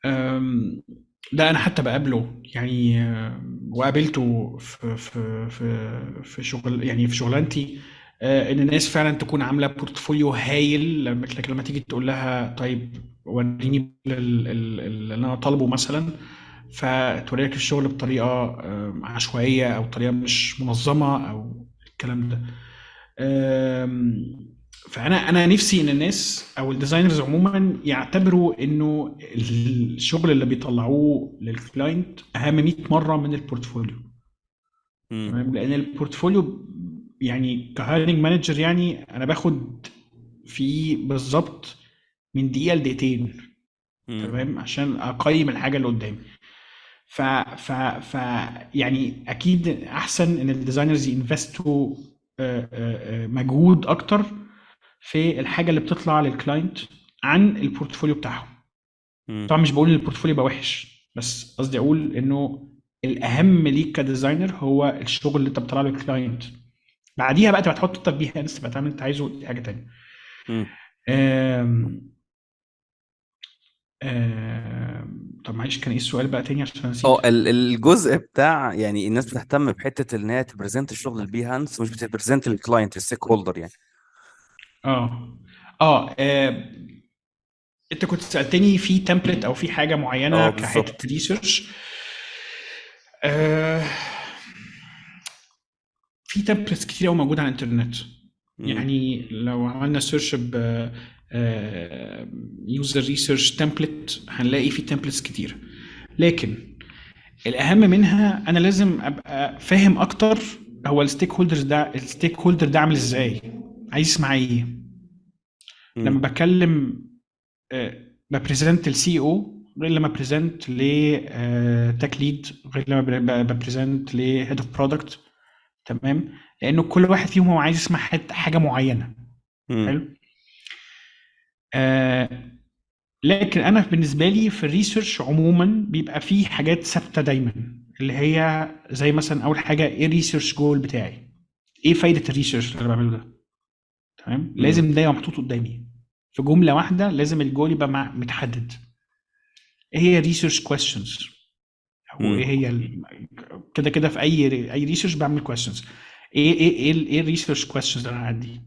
آم، ده أنا حتى بقابله يعني، وقابلته في شغل، يعني في شغلانتي. إن الناس فعلا تكون عاملة بورتفوليو هايل، لكن لما تيجي تقول لها طيب وريني اللي أنا طالبه مثلا، فتوريك الشغل بطريقة عشوائية أو طريقة مش منظمة أو الكلام ده. فانا نفسي ان الناس او الديزاينرز عموما يعتبروا انه الشغل اللي بيطلعوه للكلاينت اهم 100 مره من البورتفوليو. امم. تمام، لان البورتفوليو يعني كهايرنج مانجر، يعني انا باخد فيه بالظبط من دقيقه لدقيقتين. امم. تمام، عشان اقيم الحاجه اللي قدامي. ف ف ف يعني اكيد احسن ان الديزاينرز ينفستوا مجهود اكتر في الحاجه اللي بتطلع للكلاينت عن البورتفوليو بتاعهم. امم. طبعا مش بقول ان البورتفوليو يبقى وحش، بس قصدي اقول انه الاهم ليك كديزاينر هو الشغل اللي انت بتطلع له للكلاينت. بعديها بقى تبقى تحط تطبيق انت تبقى تعمل اللي انت عايزه، دي حاجه تانيه. امم. آم، طب معلش، كان ايه السؤال بقى تاني عشان نسيت؟ الجزء بتاع يعني الناس بتهتم بحته ان هي تبريزنت الشغل البيهانس، مش بتبريزنت الكلاينت الستيك هولدر يعني. اه اه انت كنت سألتني في تمبلت او في حاجة معينة اه كحتة بالظبط. ريسيرش. آه في تمبلتس كتير قوي موجودة على الانترنت. امم. يعني لو عملنا سيرش ب يوزر ريسيرش تمبلت هنلاقي في تمبلتس كتير، لكن الاهم منها انا لازم ابقى فاهم اكتر هو الستيك هولدر ده عامل ازاي، عايز يسمع ايه. لما امم. بكلم ببريزنت السي او غير لما بريزنت لتك ليد، غير لما ببريزنت لهيد اوف برودكت. تمام، لانه كل واحد فيهم هو عايز يسمع حاجه معينه. امم. حلو. آه لكن انا بالنسبه لي في الريسيرش عموما بيبقى فيه حاجات ثابته دايما، اللي هي زي مثلا اول حاجه ايه الريسيرش جول بتاعي، ايه فايده الريسيرش اللي انا بعمله ده. تمام، امم. لازم ده يبقى محطوط قدامي في جمله واحده، لازم الجول يبقى متحدد. ايه هي ريسيرش كويستشنز، او ايه امم. هي كده كده في اي ريسيرش بعمل كويستشنز. ايه الريسيرش كويستشنز اللي انا عندي.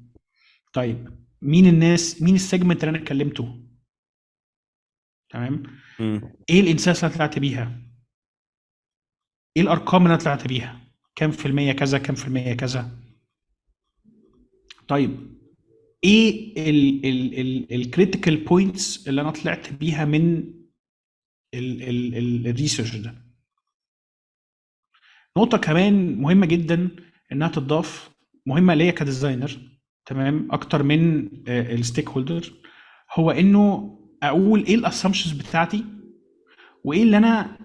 طيب مين الناس، مين السيجمنت اللي انا اتكلمته. تمام، امم. ايه الانسايتس اللي انا طلعت بيها، ايه الارقام اللي انا طلعت بيها، كام في المية كذا، كام في المية كذا. طيب ايه الكريتيكال بوينتس اللي انا طلعت بيها من الريسيرش ده. نقطة كمان مهمة جدا انها تضاف، مهمة ليا كديزاينر تمام اكتر من الستيك هولدر، هو انه اقول ايه الاسامبشنز بتاعتي، وايه اللي انا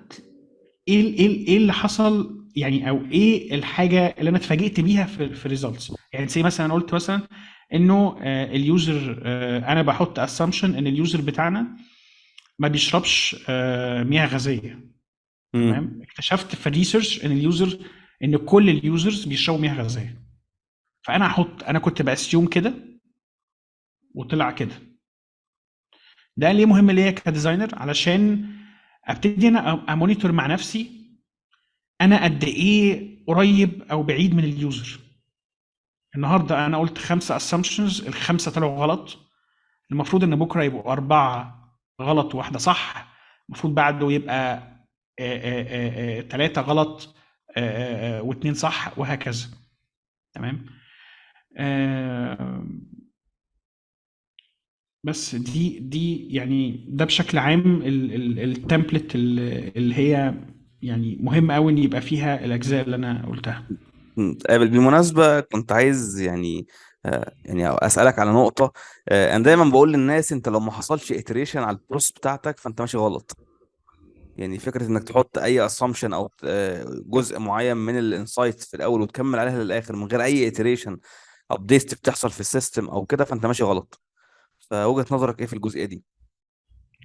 ايه اللي حصل يعني، او ايه الحاجه اللي انا اتفاجئت بيها في الريزلتس. يعني زي مثلا انا قلت مثلا انه اليوزر، انا بحط اسامبشن ان اليوزر بتاعنا ما بيشربش مياه غازيه. امم. تمام، اكتشفت في الريسيرش ان ان كل اليوزرز بيشربوا مياه غازيه. فانا انا كنت باسيوم كده وطلع كده. ده ليه مهم ليا كديزاينر؟ علشان ابتدي انا امونيتور مع نفسي انا قد ايه قريب او بعيد من اليوزر. النهارده انا قلت 5 assumptions، الخمسه طلعوا غلط، المفروض ان بكره يبقوا 4 غلط وواحده صح، المفروض بعده يبقى 3 غلط و2 صح، وهكذا. تمام. آه، بس دي يعني ده بشكل عام التمبلت اللي هي يعني مهم قوي ان يبقى فيها الاجزاء اللي انا قلتها. بالمناسبة كنت عايز يعني يعني أسألك على نقطة. أنا دايما بقول للناس أنت لو ما حصلش iteration على البروسيس بتاعتك فأنت ماشي غلط. يعني فكرة إنك تحط أي assumption أو جزء معين من الانسايت في الأول وتكمل عليها للآخر من غير أي iteration أبديت بتحصل في السيستم أو كده، فأنت ماشي غلط. فوجهة نظرك إيه في الجزئية دي؟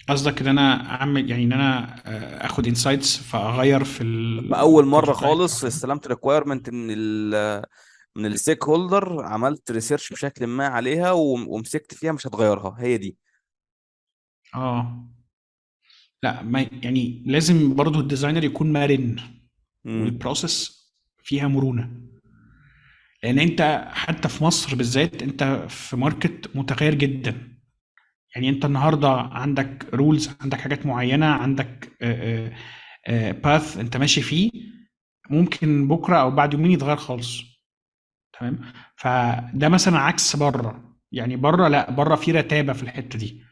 قصدك ان انا اعمل يعني ان انا اخد انسايتس فاغير في فأول مرة الكود بتاعي او خالص كده؟ استلمت ريكويرمنت من الستيك هولدر، عملت ريسيرش بشكل ما عليها ومسكت فيها مش هتغيرها، هي دي. اه، لا، ما يعني لازم برضو الديزاينر يكون مرن، امم. والبروسيس فيها مرونة، لان انت حتى في مصر بالذات انت في ماركت متغير جدا. يعني انت النهارده عندك رولز، عندك حاجات معينة، عندك باث انت ماشي فيه، ممكن بكره او بعد يومين يتغير خالص. تمام. فده مثلا عكس بره، يعني بره لا، بره في رتابه في الحته دي،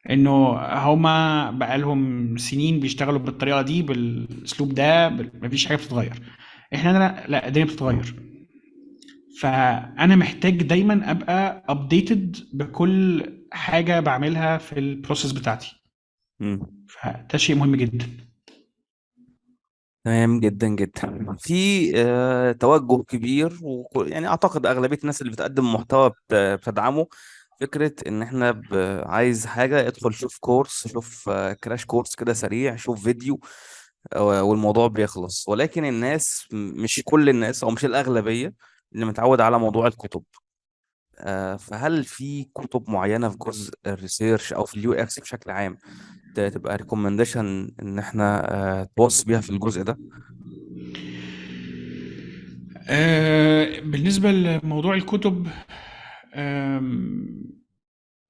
انه هما بقالهم سنين بيشتغلوا بالطريقه دي بالاسلوب ده، مفيش حاجه بتتغير. احنا لا لا، الدنيا بتتغير. فانا محتاج دايما ابقى ابديتد بكل حاجه بعملها في البروسيس بتاعتي. امم. فده شيء مهم جدا. تمام جدا جدا. في توجه كبير يعني اعتقد اغلبيه الناس اللي بتقدم محتوى بتدعمه، فكره ان احنا عايز حاجه ادخل شوف كورس، شوف كراش كورس كده سريع، شوف فيديو والموضوع بيخلص. ولكن الناس مش كل الناس او مش الاغلبيه اللي متعود على موضوع الكتب. فهل في كتب معينه في جزء الريسيرش او في اليو اكس بشكل عام تبقى ريكومنديشن ان احنا توصي بيها في الجزء ده؟ بالنسبة لموضوع الكتب، آم،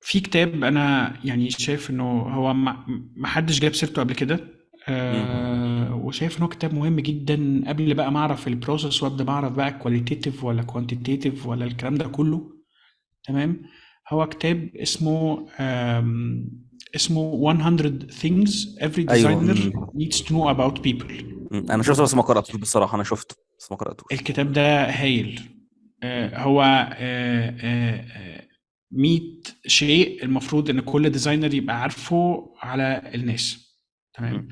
في كتاب أنا يعني شايف إنه هو ما حدش جاب سيرته قبل كده، وشايف إنه كتاب مهم جدا قبل بقى ما أعرف البروسيس وأبدأ ما أعرف بقى كواليتيتيف ولا كوانتيتيف ولا الكلام ده كله. تمام. هو كتاب اسمه 100 things every ايوه. designer needs to know about people. انا شفته بس ما قراتوش بصراحه، انا شفته بس ما قراتوش. الكتاب ده هايل. هو 100 شيء المفروض ان كل ديزاينر يبقى عارفه على الناس. تمام. مم.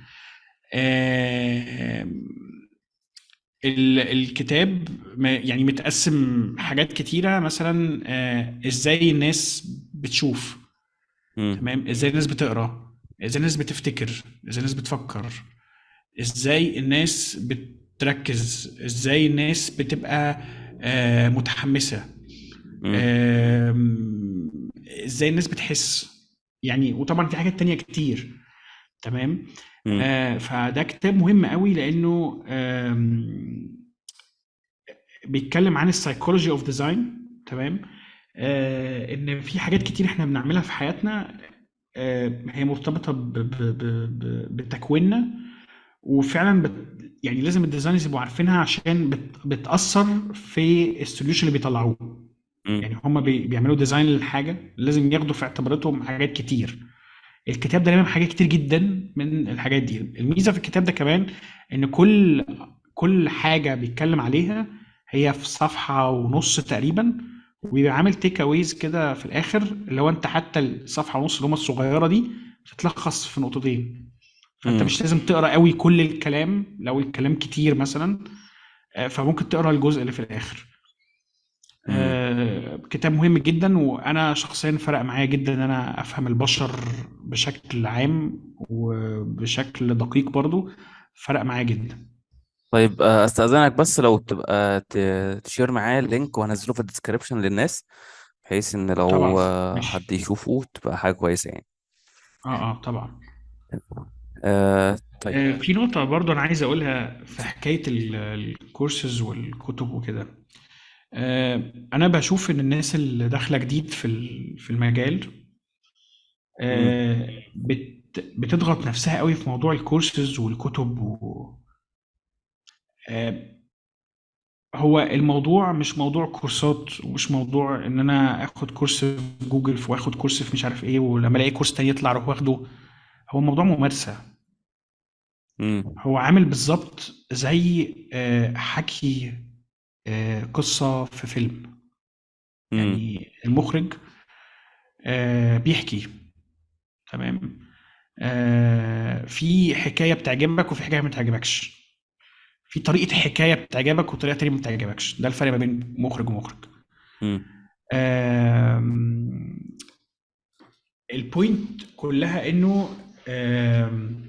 آه، الكتاب يعني متقسم حاجات كتيرة، مثلا ازاي الناس بتشوف. مم. تمام. ازاي الناس بتقرا، ازاي الناس بتفتكر، ازاي الناس بتفكر، ازاي الناس بتركز، ازاي الناس بتبقى متحمسة، مم. ازاي الناس بتحس. يعني وطبعا في حاجات تانية كتير. تمام. مم. فده كتاب مهم قوي لانه بيتكلم عن السايكولوجي اوف ديزاين. تمام. ان في حاجات كتير احنا بنعملها في حياتنا هي مرتبطة بتكويننا، وفعلا يعني لازم الديزاينرز يبقوا عارفينها عشان بتأثر في السوليوشن اللي بيطلعوه. مم. يعني هم بيعملوا ديزاين للحاجة، لازم ياخدوا في اعتباراتهم حاجات كتير. الكتاب ده لامم حاجات كتير جدا من الحاجات دي. الميزة في الكتاب ده كمان ان كل حاجة بيتكلم عليها هي في صفحة ونص تقريبا، وبيبقى عامل تيك اويز كده في الاخر، اللي هو انت حتى الصفحة ونص اللي هم الصغيرة دي بتتلخص في نقطتين. فانت مم. مش لازم تقرا قوي كل الكلام لو الكلام كتير مثلا، فممكن تقرا الجزء اللي في الاخر. مم. كتاب مهم جدا، وانا شخصيا فرق معايا جدا ان انا افهم البشر بشكل عام وبشكل دقيق برضو. فرق معايا جدا. طيب استاذنك بس لو تبقى تشير معايا اللينك وهنزله في الديسكريبشن للناس، بحيث ان لو طبعا. حد ماشي. يشوفه تبقى حاجه كويسه يعني. اه طبعا. طيب. في نقطة برضو أنا عايز أقولها في حكاية الكورسز والكتب وكده. أنا بشوف إن الناس اللي داخلة جديد في المجال امم. بتضغط نفسها قوي في موضوع الكورسز والكتب آه، هو الموضوع مش موضوع كورسات، ومش موضوع ان انا اخد كورس في جوجل واخد كورس في مش عارف ايه، ولما الاقي كورس تاني يطلع اروح واخده. هو موضوع ممارسة. امم. هو عامل بالظبط زي حكي قصة في فيلم. امم. يعني المخرج بيحكي، تمام. في حكاية بتعجبك وفي حكاية ما بتعجبكش، في طريقة حكاية بتعجبك وطريقة تانية ما بتعجبكش. ده الفرق ما بين مخرج ومخرج. امم. آم، البوينت كلها انه آم،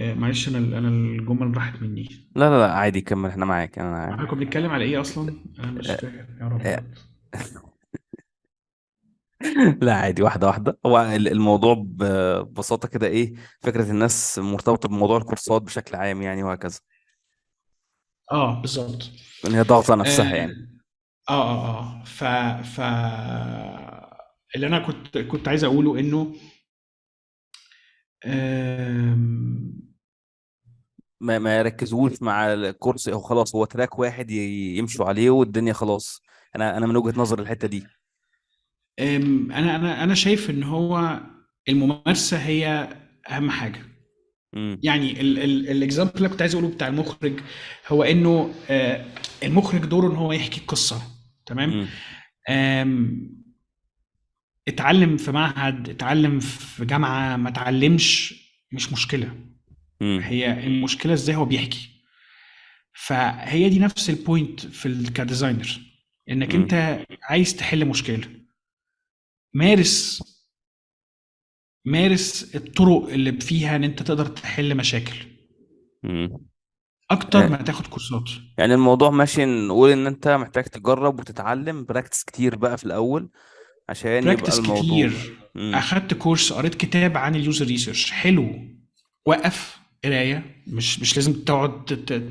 معلش، انا الجمل راحت مني. لا لا لا، عادي، كمل، احنا معاك، انا احنا عارف. كنا بنتكلم على ايه اصلا؟ انا مش آه، فاكر يا رب آه، بجد. لا عادي، واحدة واحدة. هو الموضوع ببساطة كده ايه، فكرة الناس مرتبطة بموضوع الكورسات بشكل عام يعني، وهكذا، اه بالظبط. ان هي ضاغطة اه نفسها يعني. ف ف اللي انا كنت عايز اقوله انه آم، ما يركزوش مع الكورس، او خلاص هو تراك واحد يمشوا عليه والدنيا خلاص. انا من وجهة نظر الحتة دي. انا شايف ان هو الممارسه هي اهم حاجه. امم. يعني الاكزامبل اللي كنت عايز اقوله بتاع المخرج، هو انه المخرج دوره ان هو يحكي قصه، تمام. امم. آم، اتعلم في معهد، اتعلم في جامعه، ما اتعلمش، مش مشكله. امم. هي المشكله ازاي هو بيحكي. فهي دي نفس البوينت في كديزاينر، انك امم. انت عايز تحل مشكله. مارس مارس الطرق اللي فيها ان انت تقدر تحل مشاكل امم. اكتر ما تاخد كورسات. يعني الموضوع ماشي، نقول ان انت محتاج تجرب وتتعلم براكتس كتير بقى في الاول عشان يبقى براكتس الموضوع. كتير. امم. اخدت كورس، قريت كتاب عن اليوزر ريسيرش حلو، وقف قرايه. مش لازم تقعد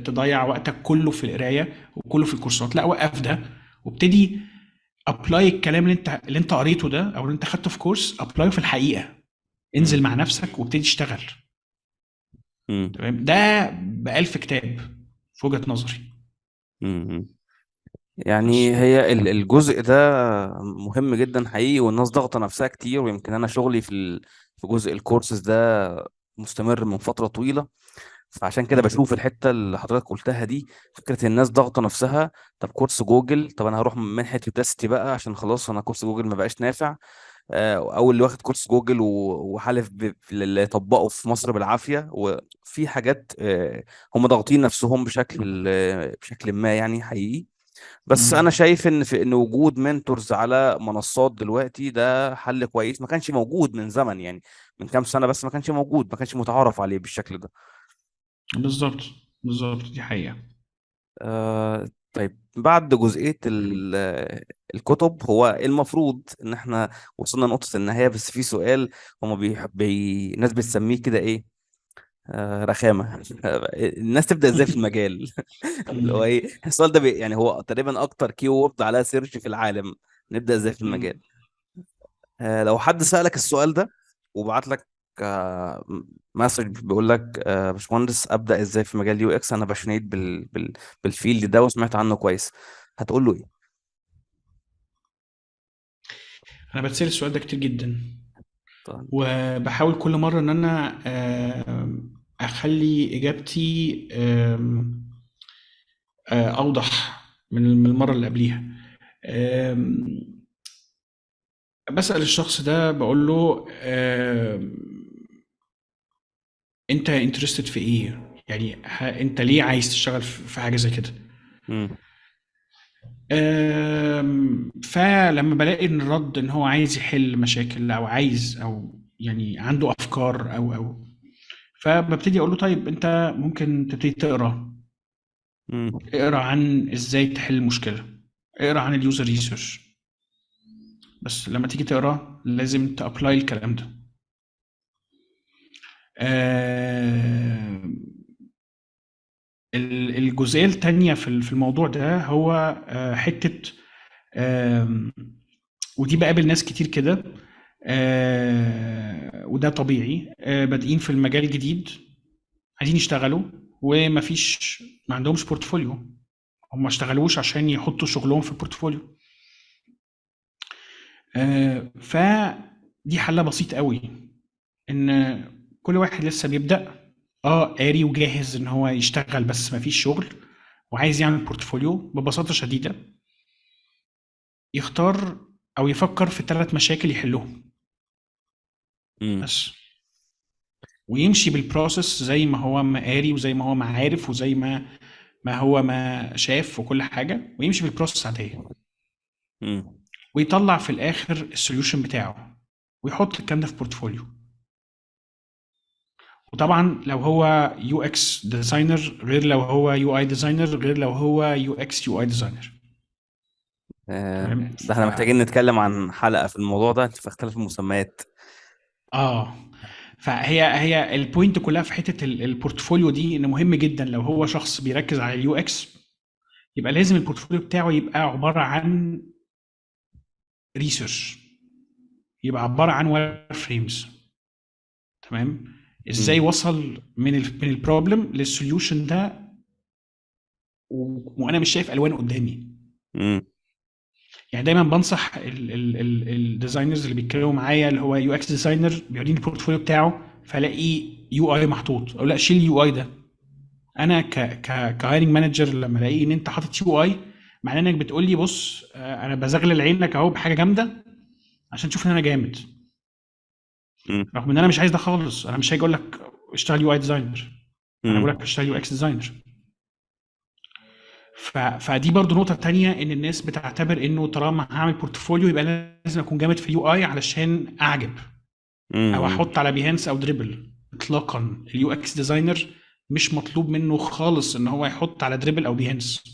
تضيع وقتك كله في القرايه وكله في الكورسات، لا وقف ده وابتدي ابلاي الكلام اللي انت قريته ده او اللي انت خدته في كورس، ابلاي في الحقيقه. انزل امم. مع نفسك وابتدي اشتغل. امم. تمام، ده بألف كتاب في وجهة نظري. امم. بس يعني هي الجزء ده مهم جدا حقيقي، والناس ضغطة نفسها كتير، ويمكن انا شغلي في جزء الكورسز ده مستمر من فترة طويلة. فعشان كده بشوف الحتة اللي حضرتك قلتها دي، فكرة الناس ضغطة نفسها. طب كورس جوجل، طب انا هروح منحة يوداستي بقى عشان خلاص انا كورس جوجل ما بقاش نافع. او اللي واخد كورس جوجل وحالف اللي يطبقه في مصر بالعافيه، وفي حاجات هم ضاغطين نفسهم بشكل ما يعني حقيقي. بس انا مم. شايف ان وجود منتورز على منصات دلوقتي ده حل كويس، ما كانش موجود من زمن يعني، من كام سنه، بس ما كانش موجود، ما كانش متعارف عليه بالشكل ده. بالظبط، بالظبط، دي حقيقة. طيب، بعد جزئية الكتب، هو المفروض ان احنا وصلنا لنقطة النهاية، بس في سؤال هما الناس بتسميه كده ايه، رخامة. الناس تبدأ ازاي في المجال؟ اللي هو مم. ايه السؤال ده، يعني هو تقريبا اكتر كي وورد عليها سيرش في العالم. نبدأ ازاي في مم. المجال؟ لو حد سألك السؤال ده وبعت لك مسج بيقول لك باشمهندس، ابدا ازاي في مجال يو اكس، انا باشنيت بالفيلد ده وسمعت عنه كويس، هتقول له ايه؟ انا بتسأل السؤال ده كتير جدا، طيب. وبحاول كل مرة ان انا اخلي اجابتي اوضح من المرة اللي قبليها. آم، بسأل الشخص ده بقول له انت انترستد في ايه؟ يعني انت ليه عايز تشتغل في حاجة زي كده؟ امم. فلما بلاقي ان الرد ان هو عايز يحل مشاكل او عايز او يعني عنده افكار او فببتدي اقول له طيب انت ممكن تبتدي تقرا. امم. اقرا عن ازاي تحل مشكلة، اقرا عن اليوزر ريسيرش. بس لما تيجي تقرا لازم تابلاي الكلام ده. آم، الجزئية التانية في الموضوع ده هو حتة، آم، ودي بقابل ناس كتير كده، وده طبيعي. بادئين في المجال الجديد، عايزين يشتغلوا، ومفيش، ما عندهمش بورتفوليو. هم ما اشتغلوش عشان يحطوا شغلهم في البورتفوليو. فدي حل بسيط قوي، ان كل واحد لسه بيبدأ، قاري وجاهز ان هو يشتغل بس مفيش شغل، وعايز يعمل بورتفوليو، ببساطة شديدة يختار او يفكر في 3 مشاكل يحلهم امم. بس، ويمشي بالبروسيس زي ما هو ما قاري، وزي ما هو ما عارف، وزي ما هو ما شاف وكل حاجة، ويمشي بالبروسيس عادية، امم. ويطلع في الآخر السوليوشن بتاعه، ويحط الكلام ده في بورتفوليو. وطبعا لو هو يو اكس ديزاينر غير لو هو يو اي ديزاينر غير لو هو يو اكس يو اي ديزاينر. تمام. ده احنا محتاجين نتكلم عن حلقة في الموضوع ده في اختلاف المسميات. اه فهي البوينت كلها في حته البورتفوليو دي، ان مهم جدا لو هو شخص بيركز على اليو اكس، يبقى لازم البورتفوليو بتاعه يبقى عباره عن ريسيرش، يبقى عباره عن واير فريمز. تمام. ازاي امم. وصل من البروبلم للسوليوشن ده، وانا مش شايف الوان قدامي. امم. يعني دايما بنصح الديزاينرز اللي بيتكلموا معايا، اللي هو يو اكس ديزاينر بيوريني البورتفوليو بتاعه، فلاقي يو اي محطوط، او لا شيل اليو اي ده. انا كهايرنج مانجر لما الاقي ان انت حاطط يو اي، معناه انك بتقول لي بص، انا بزغلل عينك اهو بحاجه جامده عشان تشوف ان انا جامد، امم. رغم ان انا مش عايز ده خالص. انا مش هاجي اقول لك اشتغل يو اي ديزاينر، انا بقول لك امم. اشتغل يو اكس ديزاينر. فدي برضو نقطة تانية، إن الناس بتعتبر إنه طالما هعمل بورتفوليو يبقى لازم أكون جامد في اليو أي علشان أعجب، أو امم. أحط على بيهانس أو دريبل. إطلاقا اليو إكس ديزاينر مش مطلوب منه خالص إن هو يحط على دريبل أو بيهانس.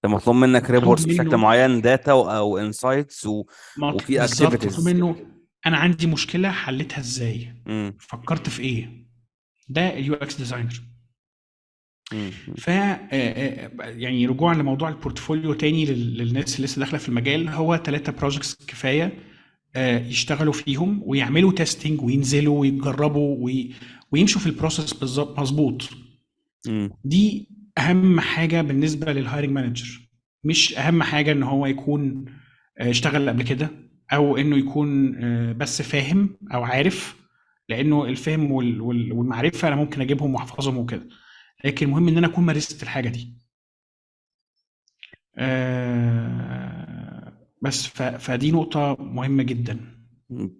ده مطلوب منك مطلوب ريبورتس بشكل منه معين، داتا او انسايتس وفي بالظبط مطلوب اكتيفيتيز. منه أنا عندي مشكلة حلتها إزاي، امم. فكرت في إيه. ده اليو إكس ديزاينر. امم. ف يعني رجوعا لموضوع البورتفوليو تاني، للناس اللي لسه داخله في المجال، هو 3 بروجكتس كفايه يشتغلوا فيهم ويعملوا تيستنج وينزلوا ويجربوا ويمشوا في البروسيس بالظبط مظبوط. امم. دي اهم حاجه بالنسبه للهايرنج مانجر. مش اهم حاجه ان هو يكون اشتغل قبل كده، او انه يكون بس فاهم او عارف، لانه الفهم والمعرفه انا ممكن اجيبهم واحفظهم وكده، لكن المهم ان انا اكون مارست الحاجه دي. بس فدي نقطه مهمه جدا. مم.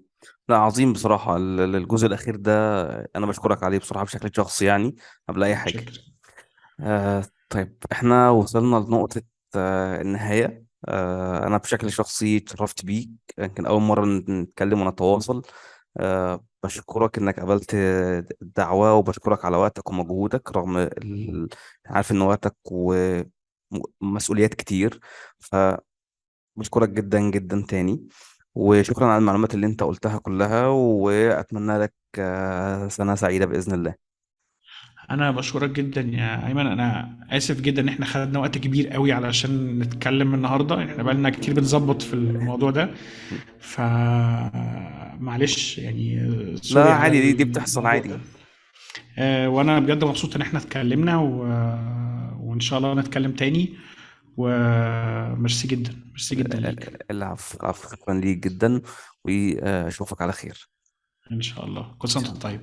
لا، عظيم بصراحة الجزء الأخير ده. أنا بشكرك عليه بصراحة بشكل شخصي يعني قبل أي حاجة. متشكر. طيب إحنا وصلنا لنقطة النهاية. أنا بشكل شخصي اتشرفت بيك، يمكن أول مرة نتكلم ونتواصل. بشكرك إنك قبلت الدعوة، وبشكرك على وقتك ومجهودك رغم عارف إن وقتك ومسؤوليات كتير. بشكرك جدا جدا تاني، وشكرا على المعلومات اللي انت قلتها كلها، واتمنى لك سنة سعيدة بإذن الله. انا بشكرك جدا يا ايمن. انا اسف جدا ان احنا خدنا وقت كبير قوي علشان نتكلم النهارده، احنا بقالنا كتير بنظبط في الموضوع ده، فمعلش يعني، لا سوري على عادي، دي بتحصل الموضوع ده. عادي. وانا بجد مبسوط ان احنا اتكلمنا وان شاء الله نتكلم تاني. وميرسي جدا، ميرسي جدا ليك. العفو العفو، شكرا ليك جدا، واشوفك على خير. ان شاء الله، كل ان سنه شاء وانت الله. طيب.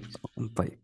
طيب.